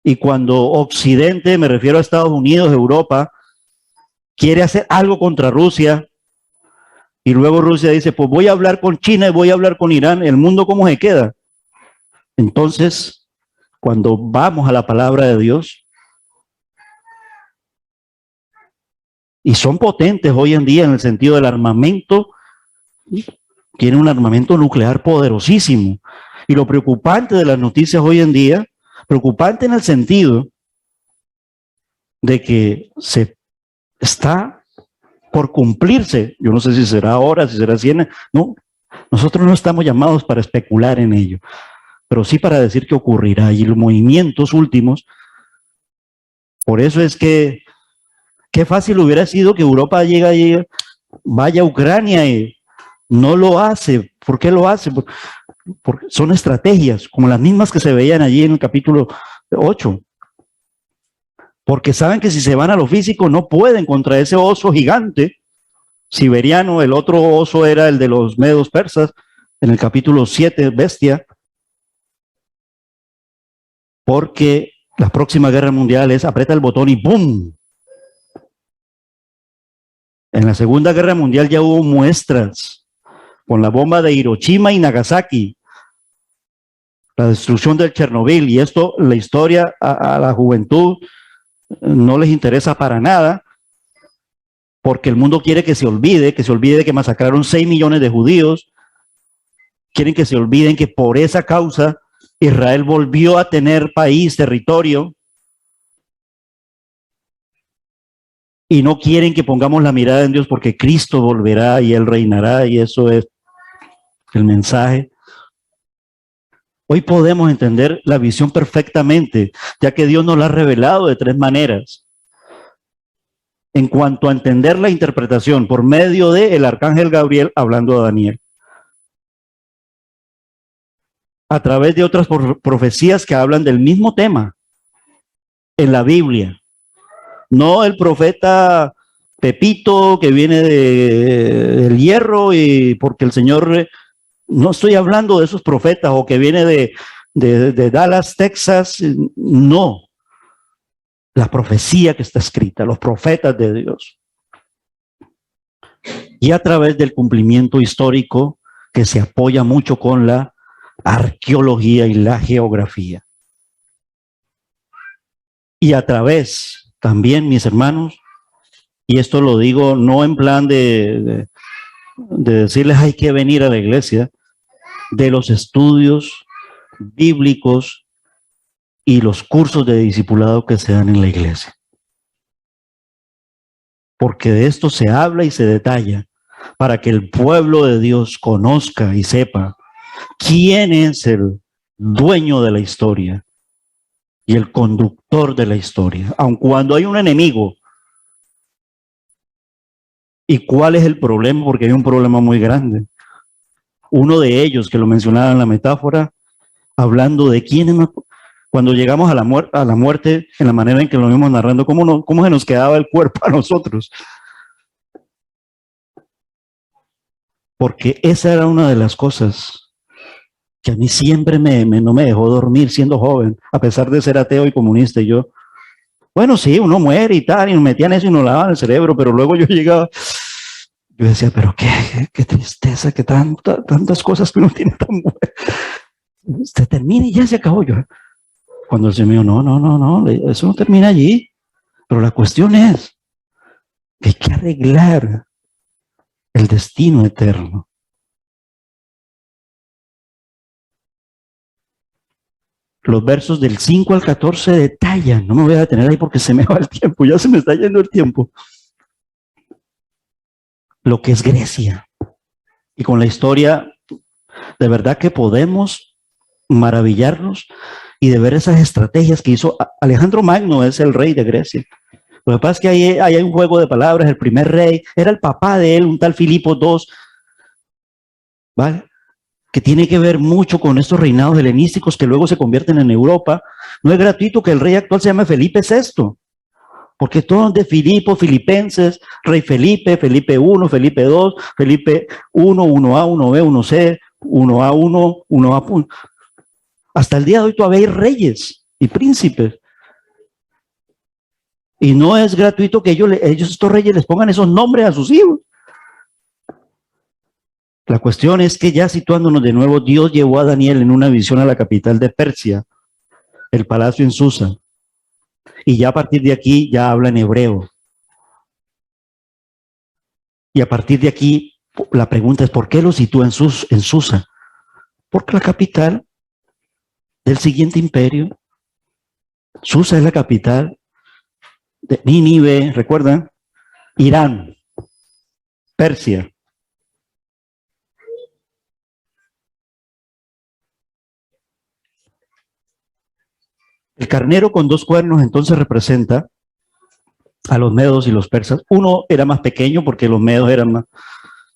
Y cuando Occidente, me refiero a Estados Unidos, Europa, quiere hacer algo contra Rusia, y luego Rusia dice, pues voy a hablar con China y voy a hablar con Irán, ¿el mundo cómo se queda? Entonces, cuando vamos a la palabra de Dios, y son potentes hoy en día en el sentido del armamento, tienen un armamento nuclear poderosísimo. Y lo preocupante de las noticias hoy en día, preocupante en el sentido de que se está por cumplirse, yo no sé si será ahora, si será 100, no, nosotros no estamos llamados para especular en ello, pero sí para decir que ocurrirá. Y los movimientos últimos, por eso es que qué fácil hubiera sido que Europa vaya a Ucrania y no lo hace. ¿Por qué lo hace? Porque son estrategias, como las mismas que se veían allí en el capítulo 8. Porque saben que si se van a lo físico no pueden contra ese oso gigante siberiano. El otro oso era el de los medos persas, en el capítulo 7, bestia. Porque la próxima guerra mundial es aprieta el botón y ¡pum! En la Segunda Guerra Mundial ya hubo muestras con la bomba de Hiroshima y Nagasaki, la destrucción del Chernobyl, y esto, la historia a la juventud no les interesa para nada, porque el mundo quiere que se olvide de que masacraron 6 millones de judíos, quieren que se olviden que por esa causa Israel volvió a tener país, territorio, y no quieren que pongamos la mirada en Dios porque Cristo volverá y Él reinará, y eso es el mensaje. Hoy podemos entender la visión perfectamente, ya que Dios nos la ha revelado de 3 maneras. En cuanto a entender la interpretación por medio del arcángel Gabriel hablando a Daniel, a través de otras profecías que hablan del mismo tema en la Biblia. No el profeta Pepito que viene del hierro y porque el Señor, no estoy hablando de esos profetas, o que viene de Dallas, Texas, no. La profecía que está escrita, los profetas de Dios. Y a través del cumplimiento histórico que se apoya mucho con la arqueología y la geografía. Y a través también, mis hermanos, y esto lo digo no en plan de decirles hay que venir a la iglesia, de los estudios bíblicos y los cursos de discipulado que se dan en la iglesia. porque de esto se habla y se detalla, para que el pueblo de Dios conozca y sepa quién es el dueño de la historia y el conductor de la historia, aun cuando hay un enemigo. ¿Y cuál es el problema? Porque hay un problema muy grande. Uno de ellos, que lo mencionaba en la metáfora, hablando de quién es, cuando llegamos a la muerte, en la manera en que lo vimos narrando, ¿cómo se nos quedaba el cuerpo a nosotros? Porque esa era una de las cosas que a mí siempre no me dejó dormir siendo joven, a pesar de ser ateo y comunista. Y yo, bueno, sí, uno muere y tal, y nos metían eso y nos lavaban el cerebro, pero luego yo llegaba, yo decía, pero qué tristeza, que tantas cosas que uno tiene tan buenas. Se termina y ya se acabó. Yo, cuando el Señor me dijo, no, eso no termina allí. Pero la cuestión es que hay que arreglar el destino eterno. Los versos del 5 al 14 detallan, no me voy a detener ahí porque se me va el tiempo, ya se me está yendo el tiempo, lo que es Grecia. Y con la historia, de verdad que podemos maravillarnos y de ver esas estrategias que hizo Alejandro Magno. Es el rey de Grecia. Lo que pasa es que ahí hay un juego de palabras. El primer rey era el papá de él, un tal Filipo II, ¿vale? Que tiene que ver mucho con estos reinados helenísticos que luego se convierten en Europa. No es gratuito que el rey actual se llame Felipe VI, porque todos de Filipo, filipenses, rey Felipe, Felipe I, Felipe II, Felipe I, 1A, 1B, 1C, 1A1, 1A. Hasta el día de hoy todavía hay reyes y príncipes. Y no es gratuito que ellos, estos reyes, les pongan esos nombres a sus hijos. La cuestión es que, ya situándonos de nuevo, Dios llevó a Daniel en una visión a la capital de Persia, el palacio en Susa. Y ya a partir de aquí ya habla en hebreo. Y a partir de aquí la pregunta es, ¿por qué lo sitúa en Susa? Porque la capital del siguiente imperio, Susa es la capital de Nínive, ¿recuerdan? Irán, Persia. El carnero con 2 cuernos entonces representa a los medos y los persas. Uno era más pequeño porque los medos eran más.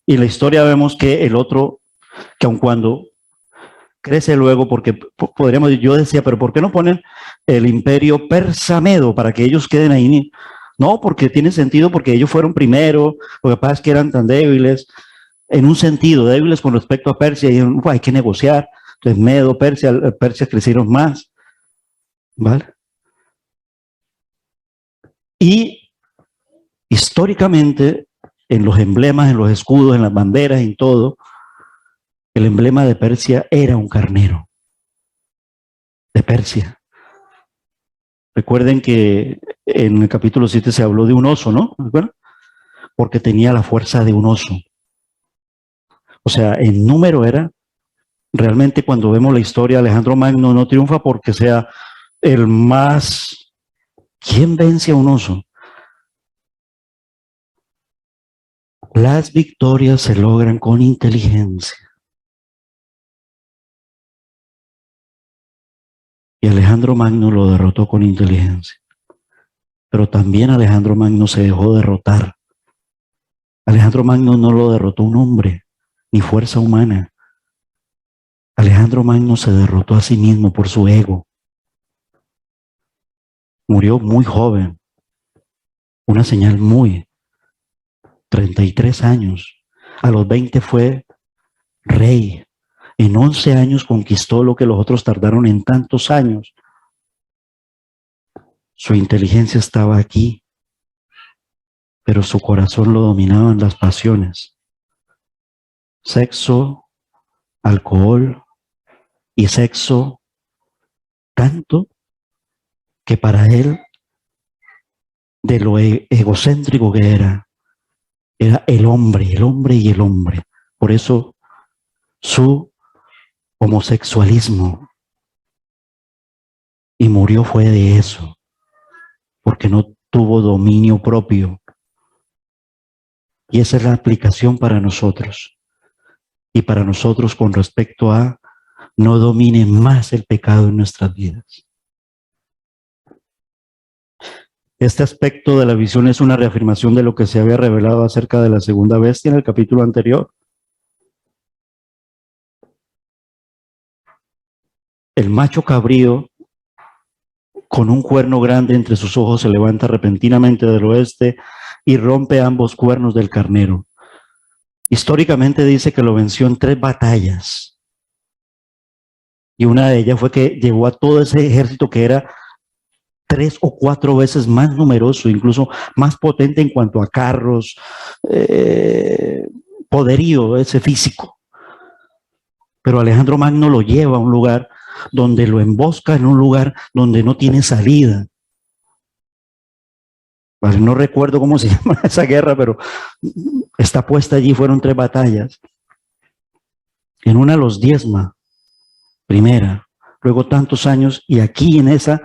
Y en la historia vemos que el otro, que aun cuando crece luego, porque podríamos, yo decía, pero ¿por qué no ponen el imperio persa-medo para que ellos queden ahí? No, porque tiene sentido, porque ellos fueron primero. Lo que pasa es que eran tan débiles, en un sentido, débiles con respecto a Persia, y hay que negociar. Entonces, Medo, Persia crecieron más, ¿vale? Y históricamente, en los emblemas, en los escudos, en las banderas, en todo, el emblema de Persia era un carnero de Persia. Recuerden que en el capítulo 7 se habló de un oso, ¿no? ¿Recuerdan? Porque tenía la fuerza de un oso. O sea, en número era, realmente cuando vemos la historia, Alejandro Magno no triunfa porque sea el más... ¿Quién vence a un oso? Las victorias se logran con inteligencia. Y Alejandro Magno lo derrotó con inteligencia. Pero también Alejandro Magno se dejó derrotar. Alejandro Magno no lo derrotó un hombre, ni fuerza humana. Alejandro Magno se derrotó a sí mismo por su ego. Murió muy joven. Una señal muy. 33 años. A los 20 fue rey. En 11 años conquistó lo que los otros tardaron en tantos años. Su inteligencia estaba aquí, pero su corazón lo dominaban las pasiones. Sexo, alcohol y sexo, tanto que para él, de lo egocéntrico que era el hombre y el hombre. Por eso su homosexualismo. Y murió fue de eso, porque no tuvo dominio propio. Y esa es la aplicación para nosotros. Y para nosotros con respecto a no domine más el pecado en nuestras vidas. Este aspecto de la visión es una reafirmación de lo que se había revelado acerca de la segunda bestia en el capítulo anterior. El macho cabrío con un cuerno grande entre sus ojos se levanta repentinamente del oeste y rompe ambos cuernos del carnero. Históricamente dice que lo venció en 3 batallas. Y una de ellas fue que llevó a todo ese ejército que era 3 o 4 veces más numeroso, incluso más potente en cuanto a carros, poderío ese físico. Pero Alejandro Magno lo lleva a un lugar donde lo embosca, en un lugar donde no tiene salida. Vale, no recuerdo cómo se llama esa guerra, pero está puesta allí, fueron 3 batallas. En una los diezma, primera, luego tantos años, y aquí en esa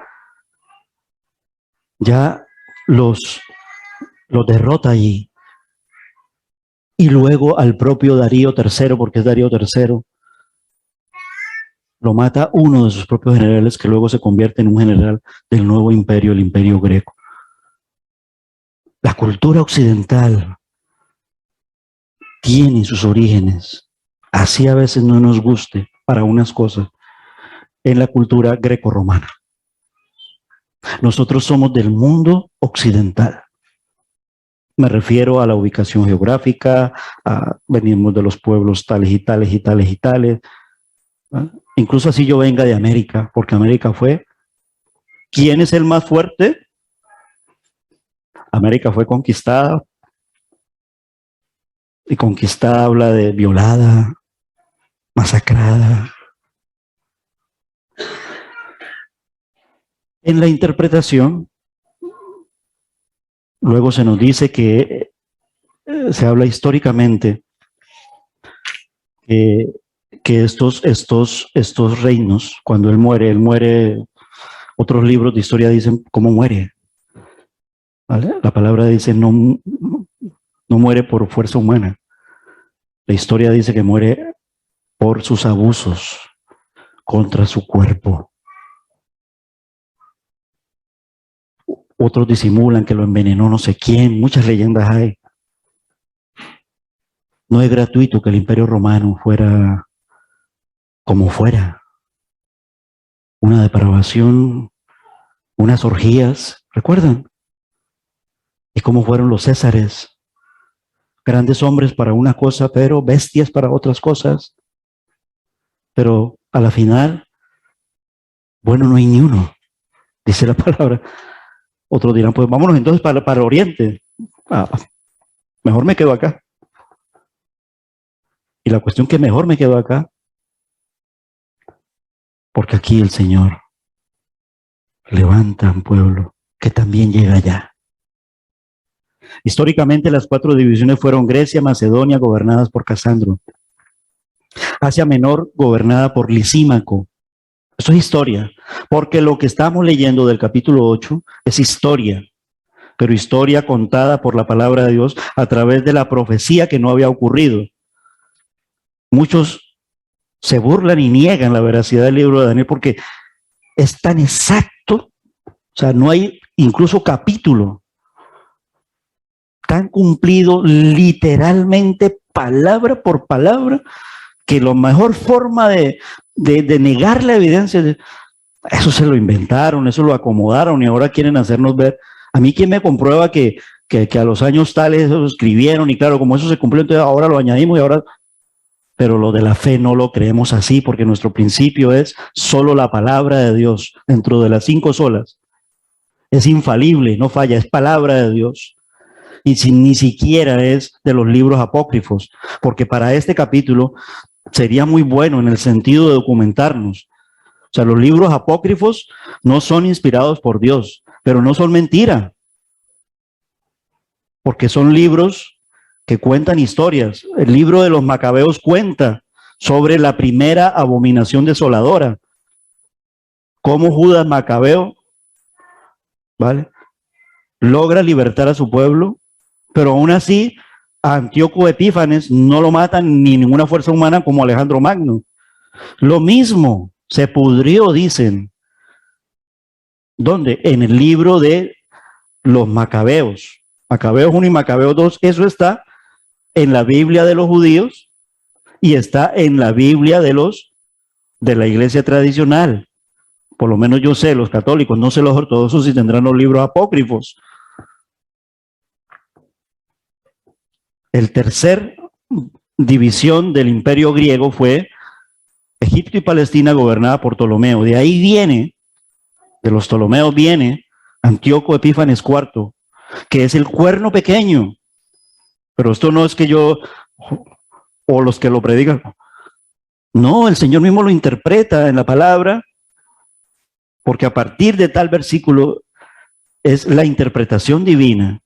ya los derrota allí. Y luego al propio Darío III, porque es Darío III, lo mata uno de sus propios generales, que luego se convierte en un general del nuevo imperio, el imperio greco. La cultura occidental tiene sus orígenes, así a veces no nos guste para unas cosas, en la cultura greco-romana. Nosotros somos del mundo occidental. Me refiero a la ubicación geográfica, venimos de los pueblos tales y tales y tales y tales. Incluso así yo venga de América, porque América fue, ¿quién es el más fuerte? América fue conquistada, y conquistada habla de violada, masacrada. En la interpretación, luego se nos dice que se habla históricamente que estos reinos, cuando él muere, otros libros de historia dicen cómo muere. ¿Vale? La palabra dice no muere por fuerza humana. La historia dice que muere por sus abusos contra su cuerpo. Otros disimulan que lo envenenó no sé quién, muchas leyendas hay. No es gratuito que el Imperio Romano fuera como fuera. Una depravación, unas orgías, ¿recuerdan? Y cómo fueron los Césares. Grandes hombres para una cosa, pero bestias para otras cosas. Pero a la final, bueno, no hay ni uno, dice la palabra. Otros dirán, pues vámonos entonces para Oriente. Mejor me quedo acá. Y la cuestión que mejor me quedo acá, porque aquí el Señor levanta un pueblo que también llega allá. Históricamente las 4 divisiones fueron Grecia, Macedonia, gobernadas por Casandro. Asia Menor, gobernada por Lisímaco. Eso es historia, porque lo que estamos leyendo del capítulo 8 es historia, pero historia contada por la palabra de Dios a través de la profecía que no había ocurrido. Muchos se burlan y niegan la veracidad del libro de Daniel porque es tan exacto, o sea, no hay incluso capítulo tan cumplido literalmente palabra por palabra, que la mejor forma de negar la evidencia, eso se lo inventaron, eso lo acomodaron y ahora quieren hacernos ver. A mí, ¿quién me comprueba que a los años tales eso escribieron? Y claro, como eso se cumplió, entonces ahora lo añadimos y ahora... Pero lo de la fe no lo creemos así, porque nuestro principio es solo la palabra de Dios dentro de las 5 solas. Es infalible, no falla, es palabra de Dios. Y ni siquiera es de los libros apócrifos, porque para este capítulo sería muy bueno en el sentido de documentarnos. O sea, los libros apócrifos no son inspirados por Dios, pero no son mentira, porque son libros que cuentan historias. El libro de los Macabeos cuenta sobre la primera abominación desoladora, cómo Judas Macabeo, ¿vale?, logra libertar a su pueblo, pero aún así A Antíoco Epífanes no lo matan ni ninguna fuerza humana como Alejandro Magno. Lo mismo, se pudrió, dicen. ¿Dónde? En el libro de los Macabeos. Macabeos 1 y Macabeos 2, eso está en la Biblia de los judíos y está en la Biblia de la iglesia tradicional. Por lo menos yo sé, los católicos, no sé los ortodoxos si tendrán los libros apócrifos. El tercer división del imperio griego fue Egipto y Palestina gobernada por Ptolomeo. De ahí viene, de los Ptolomeos viene Antíoco Epífanes IV, que es el cuerno pequeño. Pero esto no es que yo o los que lo predican. No, el Señor mismo lo interpreta en la palabra, porque a partir de tal versículo es la interpretación divina.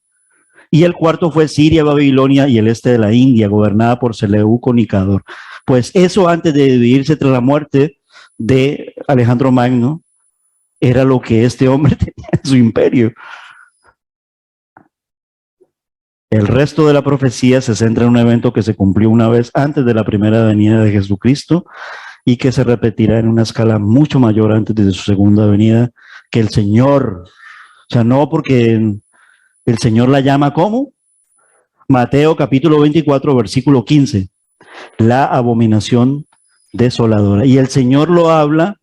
Y el cuarto fue Siria, Babilonia y el este de la India, gobernada por Seleuco Nicador. Pues eso antes de dividirse tras la muerte de Alejandro Magno, era lo que este hombre tenía en su imperio. El resto de la profecía se centra en un evento que se cumplió una vez antes de la primera venida de Jesucristo y que se repetirá en una escala mucho mayor antes de su segunda venida, que el Señor, o sea, no porque el Señor la llama ¿cómo? Mateo capítulo 24, versículo 15, la abominación desoladora. Y el Señor lo habla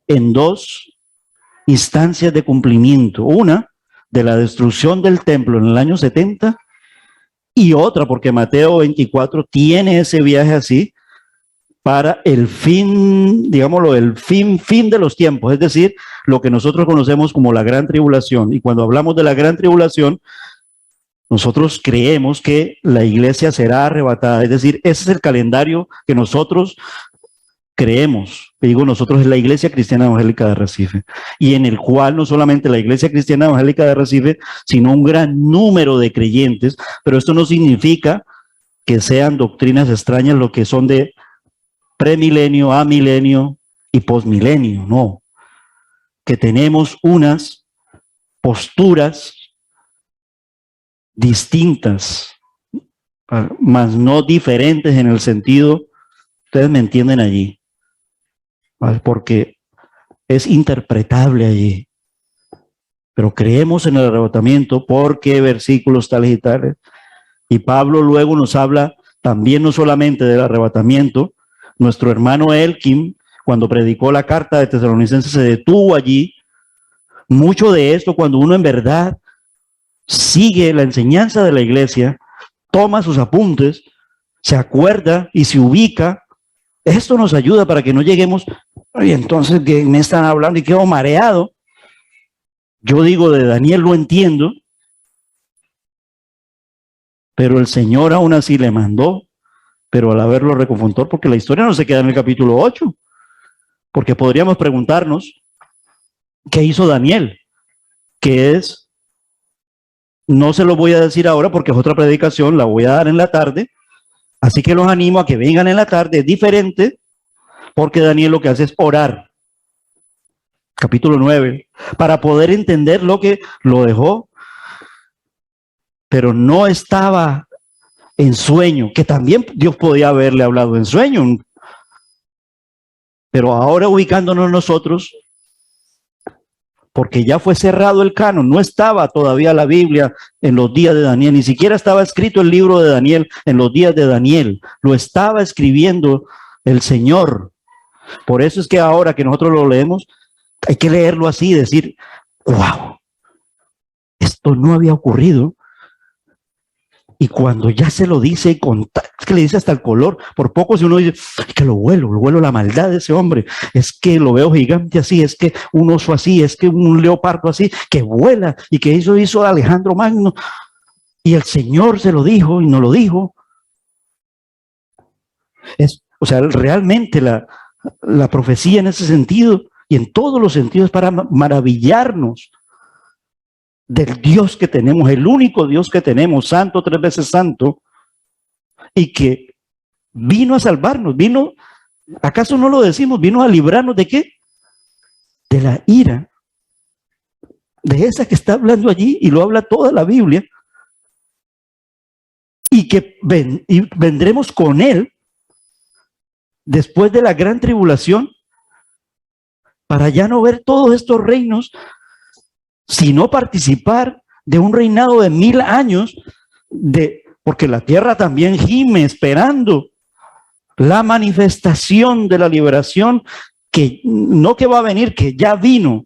en dos instancias de cumplimiento. Una, de la destrucción del templo en el año 70, y otra, porque Mateo 24 tiene ese viaje así, para el fin, digámoslo, el fin de los tiempos, es decir, lo que nosotros conocemos como la gran tribulación. Y cuando hablamos de la gran tribulación, nosotros creemos que la iglesia será arrebatada, es decir, ese es el calendario que nosotros creemos. Digo, nosotros es la Iglesia Cristiana Evangélica de Recife, y en el cual no solamente la Iglesia Cristiana Evangélica de Recife, sino un gran número de creyentes, pero esto no significa que sean doctrinas extrañas lo que son de premilenio, amilenio y posmilenio, no. Que tenemos unas posturas distintas, mas no diferentes en el sentido, ustedes me entienden allí, ¿vale? Porque es interpretable allí. Pero creemos en el arrebatamiento porque versículos tales y tales. Y Pablo luego nos habla también no solamente del arrebatamiento. Nuestro hermano Elkin, cuando predicó la carta de Tesalonicenses, se detuvo allí. Mucho de esto, cuando uno en verdad sigue la enseñanza de la iglesia, toma sus apuntes, se acuerda y se ubica, esto nos ayuda para que no lleguemos, y entonces que me están hablando y quedo mareado. Yo digo, de Daniel lo entiendo, pero el Señor aún así le mandó, pero al haberlo reconfortó, porque la historia no se queda en el capítulo 8, porque podríamos preguntarnos, ¿qué hizo Daniel? Que es, no se lo voy a decir ahora porque es otra predicación, la voy a dar en la tarde, así que los animo a que vengan en la tarde, es diferente, porque Daniel lo que hace es orar. Capítulo 9, para poder entender lo que lo dejó, pero no estaba en sueño, que también Dios podía haberle hablado en sueño, pero ahora ubicándonos nosotros, porque ya fue cerrado el canon, no estaba todavía la Biblia en los días de Daniel, ni siquiera estaba escrito el libro de Daniel en los días de Daniel, lo estaba escribiendo el Señor. Por eso es que ahora que nosotros lo leemos, hay que leerlo así, decir, wow, esto no había ocurrido. Y cuando ya se lo dice, es que le dice hasta el color, por poco si uno dice, es que lo huelo la maldad de ese hombre, es que lo veo gigante así, es que un oso así, es que un leopardo así, que vuela, y que eso hizo Alejandro Magno, y el Señor se lo dijo y no lo dijo. O sea, realmente la profecía en ese sentido, y en todos los sentidos, para maravillarnos del Dios que tenemos, el único Dios que tenemos, santo, 3 veces santo, y que vino a salvarnos, ¿acaso no lo decimos? Vino a librarnos ¿de qué? De la ira, de esa que está hablando allí, y lo habla toda la Biblia, y que vendremos con Él después de la gran tribulación para ya no ver todos estos reinos, sino participar de un reinado de 1000 años, porque la tierra también gime esperando la manifestación de la liberación, que no que va a venir, que ya vino.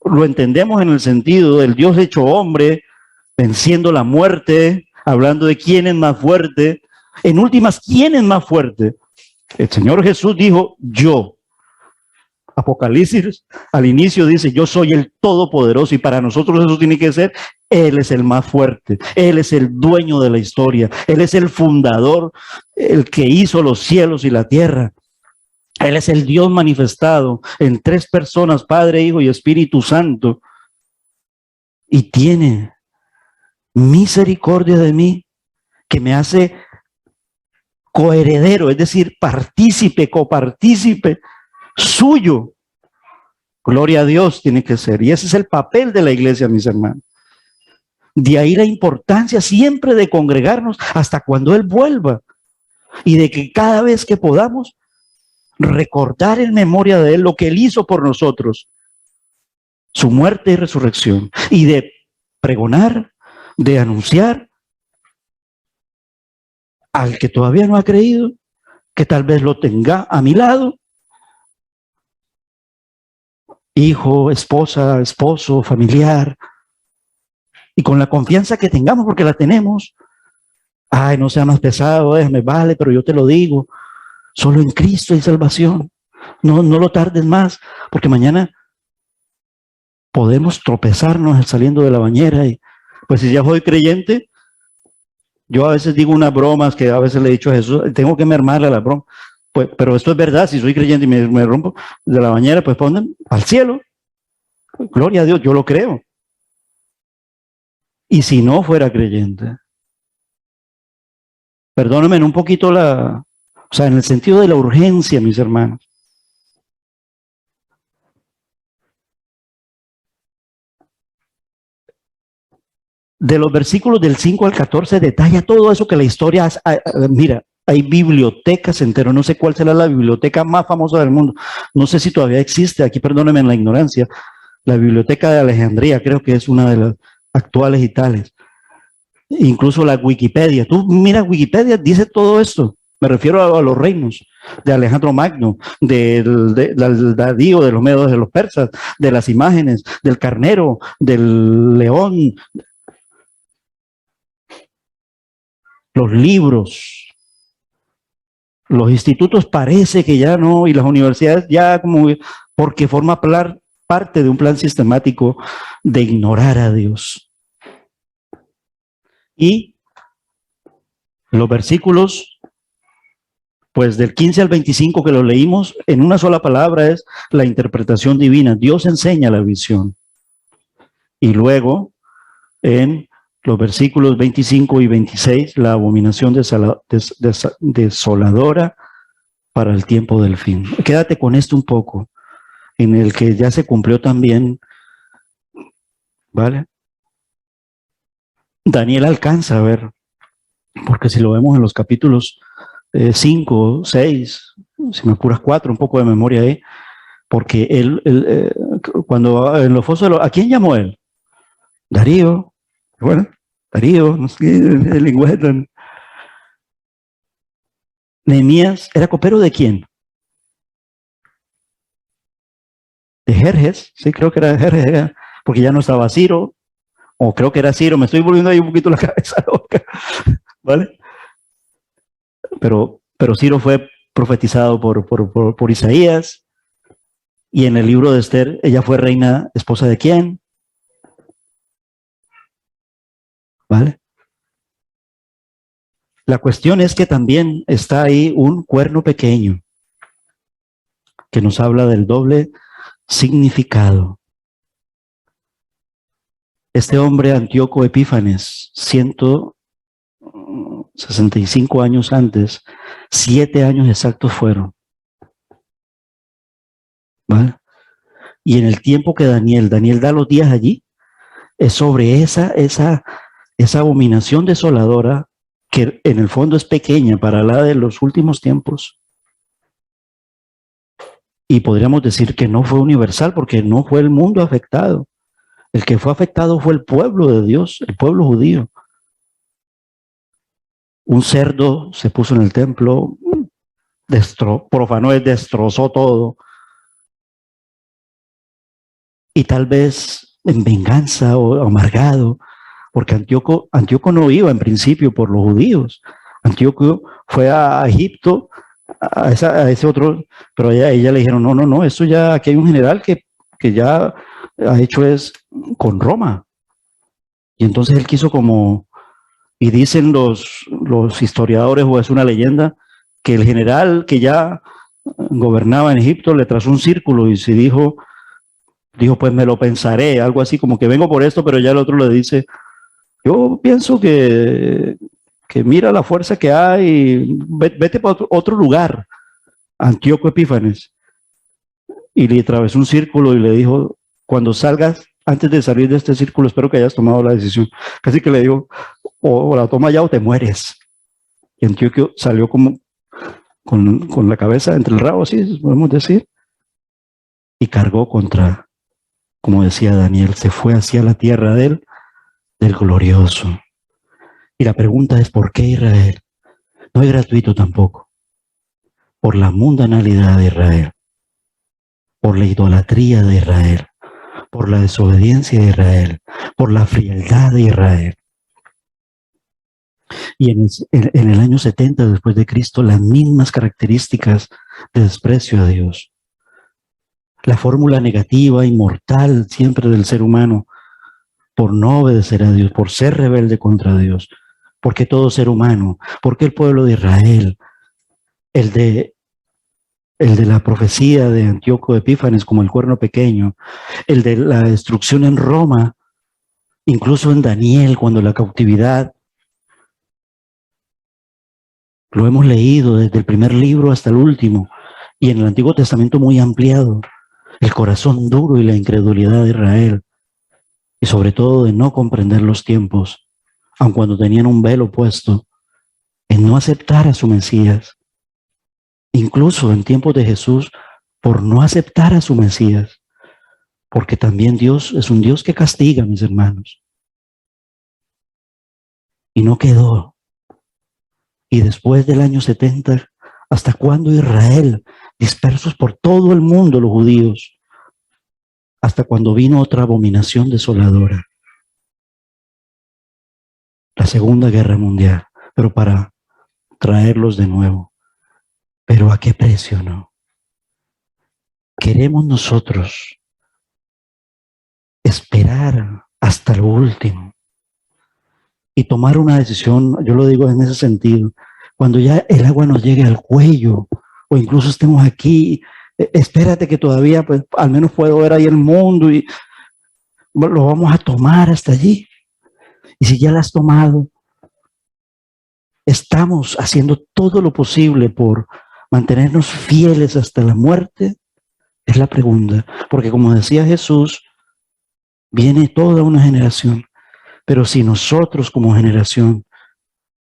Lo entendemos en el sentido del Dios hecho hombre, venciendo la muerte, hablando de quién es más fuerte. En últimas, ¿quién es más fuerte? El Señor Jesús dijo, yo. Apocalipsis al inicio dice, yo soy el Todopoderoso, y para nosotros eso tiene que ser, Él es el más fuerte, Él es el dueño de la historia, Él es el fundador, el que hizo los cielos y la tierra. Él es el Dios manifestado en 3 personas, Padre, Hijo y Espíritu Santo, y tiene misericordia de mí, que me hace coheredero, es decir, partícipe, copartícipe suyo. Gloria a Dios tiene que ser, y ese es el papel de la iglesia, mis hermanos. De ahí la importancia siempre de congregarnos hasta cuando Él vuelva, y de que cada vez que podamos recordar en memoria de Él lo que Él hizo por nosotros, su muerte y resurrección, y de pregonar, de anunciar al que todavía no ha creído, que tal vez lo tenga a mi lado, hijo, esposa, esposo, familiar, y con la confianza que tengamos, porque la tenemos. Ay, no sea más pesado, me vale, pero yo te lo digo, solo en Cristo hay salvación. No lo tardes más, porque mañana podemos tropezarnos saliendo de la bañera. Y pues si ya soy creyente, yo a veces digo unas bromas que a veces le he dicho a Jesús, tengo que mermarle a la broma. Pues, pero esto es verdad, si soy creyente y me rompo de la bañera, pues ponen al cielo. Gloria a Dios, yo lo creo. Y si no fuera creyente, perdónenme en un poquito o sea, en el sentido de la urgencia, mis hermanos. De los versículos del 5 al 14 detalla todo eso que la historia hace. Mira, hay bibliotecas enteras, no sé cuál será la biblioteca más famosa del mundo, no sé si todavía existe, aquí perdónenme en la ignorancia, la biblioteca de Alejandría, creo que es una de las actuales y tales. Incluso la Wikipedia, tú mira Wikipedia, dice todo esto, me refiero a los reinos de Alejandro Magno, del Darío, de los Medos, de los persas, de las imágenes, del carnero, del león, los libros, los institutos parece que ya no, y las universidades ya como, porque forma parte de un plan sistemático de ignorar a Dios. Y los versículos, pues del 15 al 25 que lo leímos, en una sola palabra es la interpretación divina. Dios enseña la visión. Y luego, en los versículos 25 y 26, la abominación desoladora para el tiempo del fin. Quédate con esto un poco, en el que ya se cumplió también, ¿vale? Daniel alcanza a ver, porque si lo vemos en los capítulos 5, 6, si me apuras 4, un poco de memoria ahí, porque él cuando en los fosos ¿a quién llamó él? Darío, bueno, Darío, no sé, el lenguaje tan... Nehemías era copero ¿de quién? De Jerjes, sí, creo que era de Jerjes, porque ya no estaba Ciro, o creo que era Ciro, me estoy volviendo ahí un poquito la cabeza loca, ¿vale? Pero Ciro fue profetizado por Isaías, y en el libro de Esther, ella fue reina, esposa de quién, ¿vale? La cuestión es que también está ahí un cuerno pequeño que nos habla del doble significado. Este hombre, Antíoco Epífanes, 165 años antes, 7 años exactos fueron, ¿vale? Y en el tiempo que Daniel da los días allí, es sobre esa esa abominación desoladora, que en el fondo es pequeña para la de los últimos tiempos. Y podríamos decir que no fue universal porque no fue el mundo afectado. El que fue afectado fue el pueblo de Dios, el pueblo judío. Un cerdo se puso en el templo, profanó, destrozó todo. Y tal vez en venganza o amargado, porque Antíoco no iba en principio por los judíos. Antíoco fue a Egipto, a ese otro, pero a ella le dijeron, no, eso ya, aquí hay un general que ya ha hecho es con Roma. Y entonces él quiso como, y dicen los historiadores, o es una leyenda, que el general que ya gobernaba en Egipto le trazó un círculo y se dijo, pues me lo pensaré, algo así como que vengo por esto, pero ya el otro le dice, yo pienso que mira la fuerza que hay, vete para otro lugar. Antíoco Epífanes. Y le atravesó un círculo y le dijo, cuando salgas, antes de salir de este círculo, espero que hayas tomado la decisión. Casi que le dijo, o la toma ya o te mueres. Y Antíoco salió como con la cabeza entre el rabo, así podemos decir, y cargó contra, como decía Daniel, se fue hacia la tierra del glorioso. Y la pregunta es, ¿por qué Israel? No es gratuito tampoco. Por la mundanalidad de Israel, por la idolatría de Israel, por la desobediencia de Israel, por la frialdad de Israel. Y en el año 70 después de Cristo, las mismas características de desprecio a Dios. La fórmula negativa y mortal siempre del ser humano por no obedecer a Dios, por ser rebelde contra Dios. Porque todo ser humano, porque el pueblo de Israel, el de la profecía de Antíoco Epífanes como el cuerno pequeño, el de la destrucción en Roma, incluso en Daniel, cuando la cautividad, lo hemos leído desde el primer libro hasta el último, y en el Antiguo Testamento muy ampliado, el corazón duro y la incredulidad de Israel, y sobre todo de no comprender los tiempos, aun cuando tenían un velo puesto, en no aceptar a su Mesías, incluso en tiempos de Jesús, por no aceptar a su Mesías, porque también Dios es un Dios que castiga, mis hermanos. Y no quedó. Y después del año 70, ¿hasta cuándo Israel, dispersos por todo el mundo los judíos? Hasta cuando vino otra abominación desoladora, la Segunda Guerra Mundial, pero para traerlos de nuevo. Pero ¿a qué precio, no? Queremos nosotros esperar hasta lo último y tomar una decisión, yo lo digo en ese sentido, cuando ya el agua nos llegue al cuello o incluso estemos aquí, espérate que todavía pues al menos puedo ver ahí el mundo y lo vamos a tomar hasta allí. Y si ya lo has tomado, estamos haciendo todo lo posible por mantenernos fieles hasta la muerte, es la pregunta. Porque como decía Jesús, viene toda una generación, pero si nosotros como generación,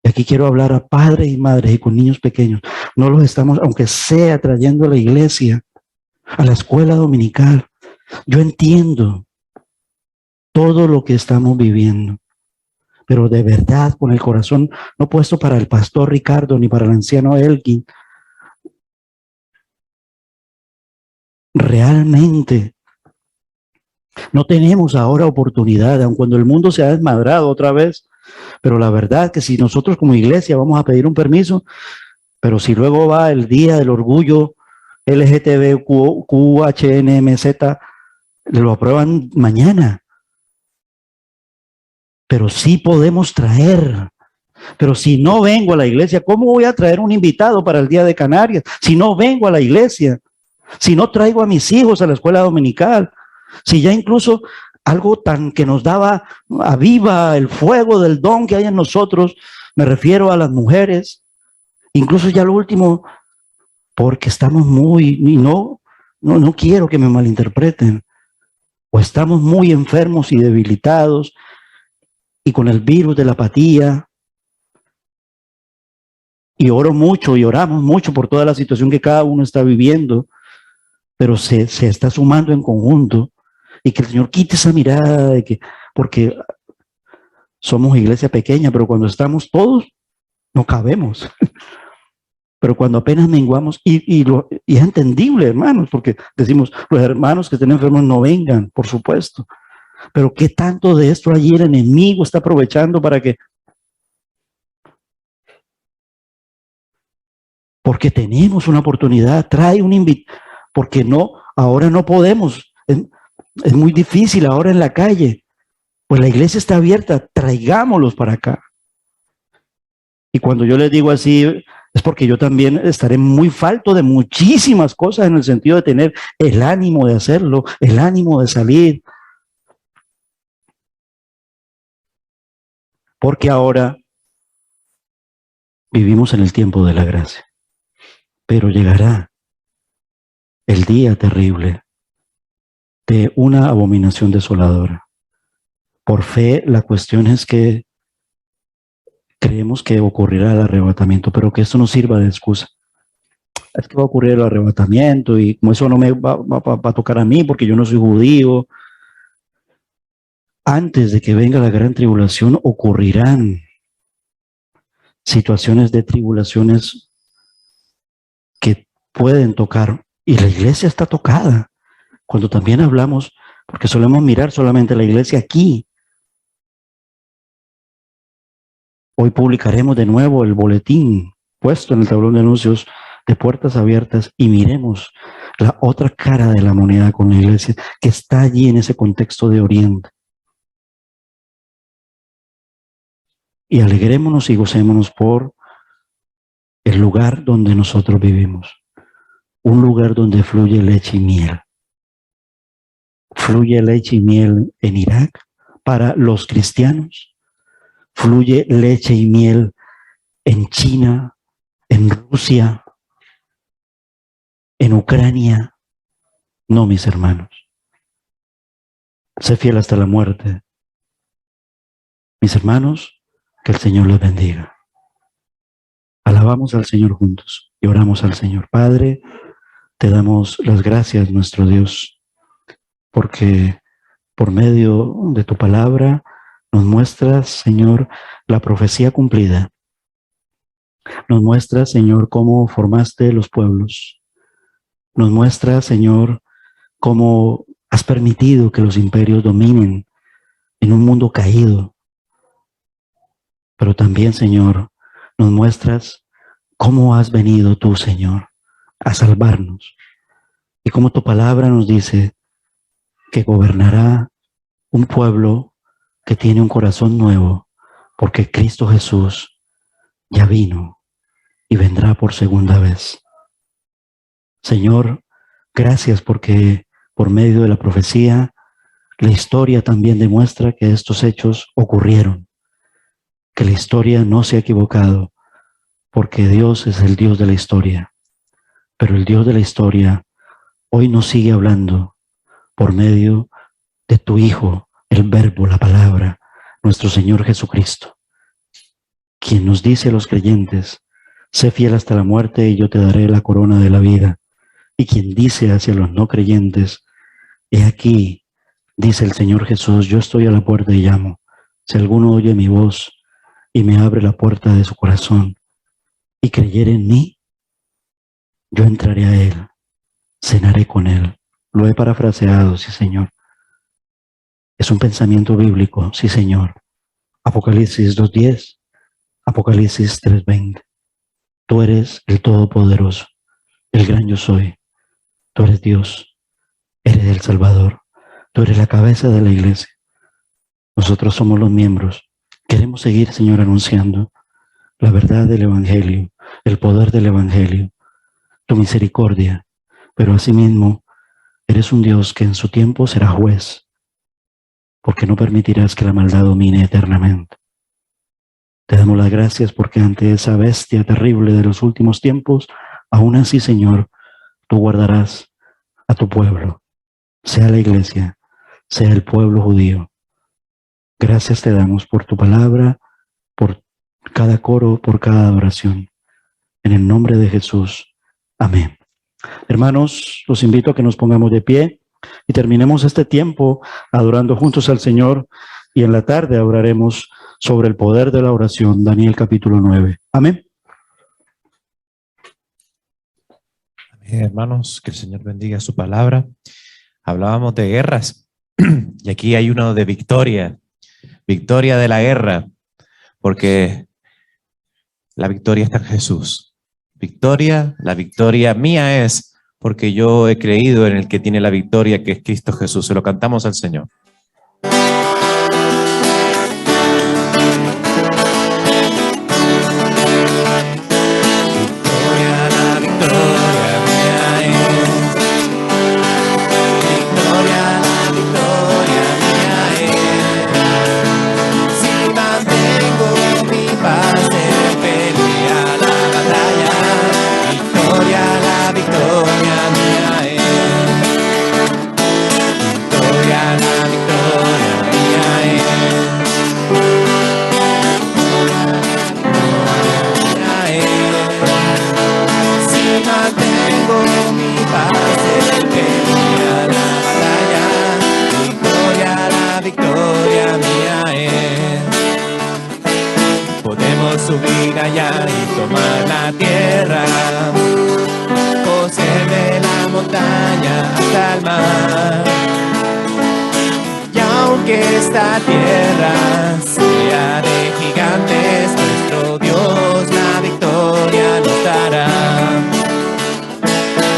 y aquí quiero hablar a padres y madres y con niños pequeños, no los estamos, aunque sea trayendo a la iglesia, a la escuela dominical, yo entiendo todo lo que estamos viviendo, pero de verdad con el corazón no puesto para el pastor Ricardo ni para el anciano Elkin, realmente no tenemos ahora oportunidad, aun cuando el mundo se ha desmadrado otra vez, pero la verdad que si nosotros como iglesia vamos a pedir un permiso, pero si luego va el día del orgullo LGTBQHNMZ, lo aprueban mañana. Pero sí podemos traer. Pero si no vengo a la iglesia, ¿cómo voy a traer un invitado para el Día de Canarias? Si no vengo a la iglesia, si no traigo a mis hijos a la escuela dominical, si ya incluso algo tan que nos daba, aviva el fuego del don que hay en nosotros, me refiero a las mujeres, incluso ya lo último, porque estamos muy, y no quiero que me malinterpreten, o estamos muy enfermos y debilitados, y con el virus de la apatía. Y oro mucho y oramos mucho por toda la situación que cada uno está viviendo, pero se está sumando en conjunto, y que el Señor quite esa mirada de que, porque somos iglesia pequeña, pero cuando estamos todos, no cabemos. Pero cuando apenas menguamos, y es entendible, hermanos, porque decimos, los hermanos que estén enfermos no vengan, por supuesto. Pero ¿qué tanto de esto allí el enemigo está aprovechando para que? Porque tenemos una oportunidad, trae un invitado, porque no, ahora no podemos, es muy difícil ahora en la calle. Pues la iglesia está abierta, traigámoslos para acá. Y cuando yo les digo así, es porque yo también estaré muy falto de muchísimas cosas en el sentido de tener el ánimo de hacerlo, el ánimo de salir. Porque ahora vivimos en el tiempo de la gracia. Pero llegará el día terrible de una abominación desoladora. Por fe, la cuestión es que creemos que ocurrirá el arrebatamiento, pero que esto no sirva de excusa. Es que va a ocurrir el arrebatamiento y como eso no me va a tocar a mí porque yo no soy judío. Antes de que venga la gran tribulación ocurrirán situaciones de tribulaciones que pueden tocar, y la iglesia está tocada. Cuando también hablamos, porque solemos mirar solamente la iglesia aquí. Hoy publicaremos de nuevo el boletín puesto en el tablón de anuncios de Puertas Abiertas y miremos la otra cara de la moneda con la iglesia que está allí en ese contexto de Oriente. Y alegrémonos y gocémonos por el lugar donde nosotros vivimos. Un lugar donde fluye leche y miel. Fluye leche y miel en Irak para los cristianos. Fluye leche y miel en China, en Rusia, en Ucrania. No, mis hermanos. Sé fiel hasta la muerte. Mis hermanos, que el Señor les bendiga. Alabamos al Señor juntos y oramos al Señor. Padre, te damos las gracias, nuestro Dios, porque por medio de tu palabra nos muestras, Señor, la profecía cumplida. Nos muestras, Señor, cómo formaste los pueblos. Nos muestras, Señor, cómo has permitido que los imperios dominen en un mundo caído. Pero también, Señor, nos muestras cómo has venido tú, Señor, a salvarnos. Y cómo tu palabra nos dice que gobernará un pueblo que tiene un corazón nuevo, porque Cristo Jesús ya vino y vendrá por segunda vez. Señor, gracias porque por medio de la profecía, la historia también demuestra que estos hechos ocurrieron, que la historia no se ha equivocado, porque Dios es el Dios de la historia. Pero el Dios de la historia hoy nos sigue hablando por medio de tu Hijo, el Verbo, la palabra, nuestro Señor Jesucristo, quien nos dice a los creyentes, sé fiel hasta la muerte y yo te daré la corona de la vida. Y quien dice hacia los no creyentes, he aquí, dice el Señor Jesús, yo estoy a la puerta y llamo. Si alguno oye mi voz y me abre la puerta de su corazón y creyere en mí, yo entraré a él, cenaré con él. Lo he parafraseado, sí, Señor. Es un pensamiento bíblico, sí, Señor. Apocalipsis 2:10, Apocalipsis 3:20. Tú eres el Todopoderoso, el gran yo soy. Tú eres Dios, eres el Salvador. Tú eres la cabeza de la iglesia. Nosotros somos los miembros. Queremos seguir, Señor, anunciando la verdad del Evangelio, el poder del Evangelio, tu misericordia. Pero asimismo, eres un Dios que en su tiempo será juez, porque no permitirás que la maldad domine eternamente. Te damos las gracias porque ante esa bestia terrible de los últimos tiempos, aún así, Señor, tú guardarás a tu pueblo, sea la iglesia, sea el pueblo judío. Gracias te damos por tu palabra, por cada coro, por cada adoración. En el nombre de Jesús. Amén. Hermanos, los invito a que nos pongamos de pie y terminemos este tiempo adorando juntos al Señor, y en la tarde oraremos sobre el poder de la oración, Daniel capítulo 9. Amén. Hermanos, que el Señor bendiga su palabra. Hablábamos de guerras y aquí hay uno de victoria, victoria de la guerra, porque la victoria está en Jesús. Victoria, la victoria mía es porque yo he creído en el que tiene la victoria, que es Cristo Jesús. Se lo cantamos al Señor. Subir allá y tomar la tierra, poseer de la montaña hasta el mar. Y aunque esta tierra sea de gigantes, nuestro Dios la victoria nos dará.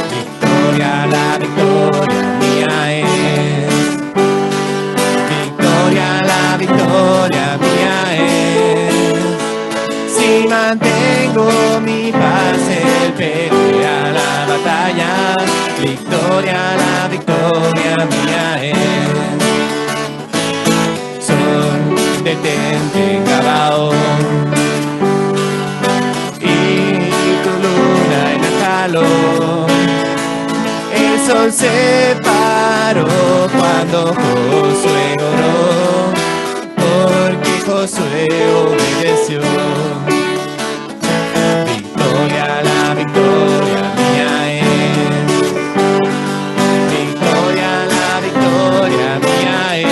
Victoria, la victoria mía es. Victoria, la victoria mía es. Si mantengo mi paz, Él pelea la batalla. Victoria, la victoria mía es. Sol, detente en Gabaón, y tu luna en el calor. El sol se paró cuando Josué oró, porque Josué obedeció. Victoria, la victoria mía es. Victoria, la victoria mía es.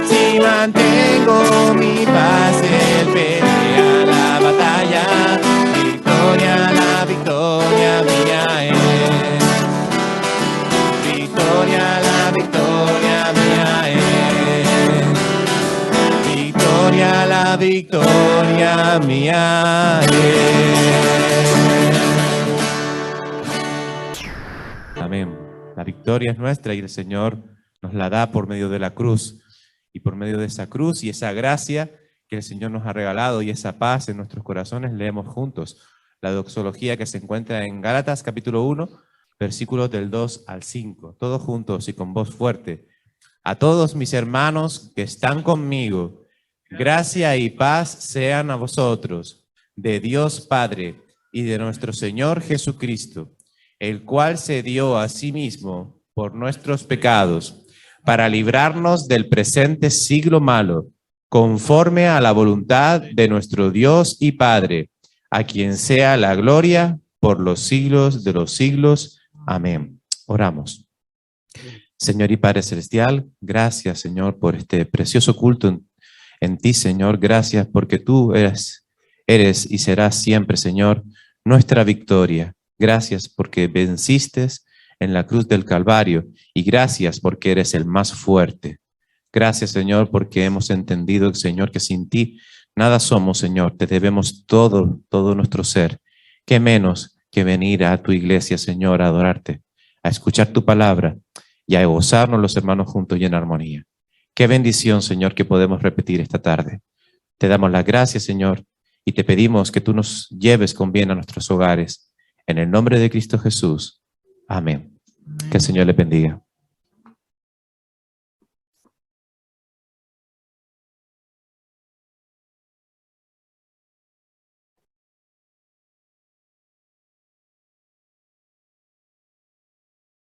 Si mantengo mi paz, Él pelea la batalla. Victoria, la victoria mía es. Victoria, la victoria mía es. Victoria, la victoria mía es. Amén. La victoria es nuestra y el Señor nos la da por medio de la cruz. Y por medio de esa cruz y esa gracia que el Señor nos ha regalado y esa paz en nuestros corazones, leemos juntos la doxología que se encuentra en Gálatas capítulo 1, versículos del 2 al 5. Todos juntos y con voz fuerte. A todos mis hermanos que están conmigo, gracia y paz sean a vosotros, de Dios Padre y de nuestro Señor Jesucristo, el cual se dio a sí mismo por nuestros pecados, para librarnos del presente siglo malo, conforme a la voluntad de nuestro Dios y Padre, a quien sea la gloria por los siglos de los siglos. Amén. Oramos. Señor y Padre Celestial, gracias, Señor, por este precioso culto en ti, Señor. Gracias porque tú eres y serás siempre, Señor, nuestra victoria. Gracias porque venciste en la cruz del Calvario y gracias porque eres el más fuerte. Gracias, Señor, porque hemos entendido, Señor, que sin ti nada somos, Señor. Te debemos todo nuestro ser. ¿Qué menos que venir a tu iglesia, Señor, a adorarte, a escuchar tu palabra y a gozarnos los hermanos juntos y en armonía? Qué bendición, Señor, que podemos repetir esta tarde. Te damos las gracias, Señor, y te pedimos que tú nos lleves con bien a nuestros hogares. En el nombre de Cristo Jesús. Amén. Que el Señor le bendiga.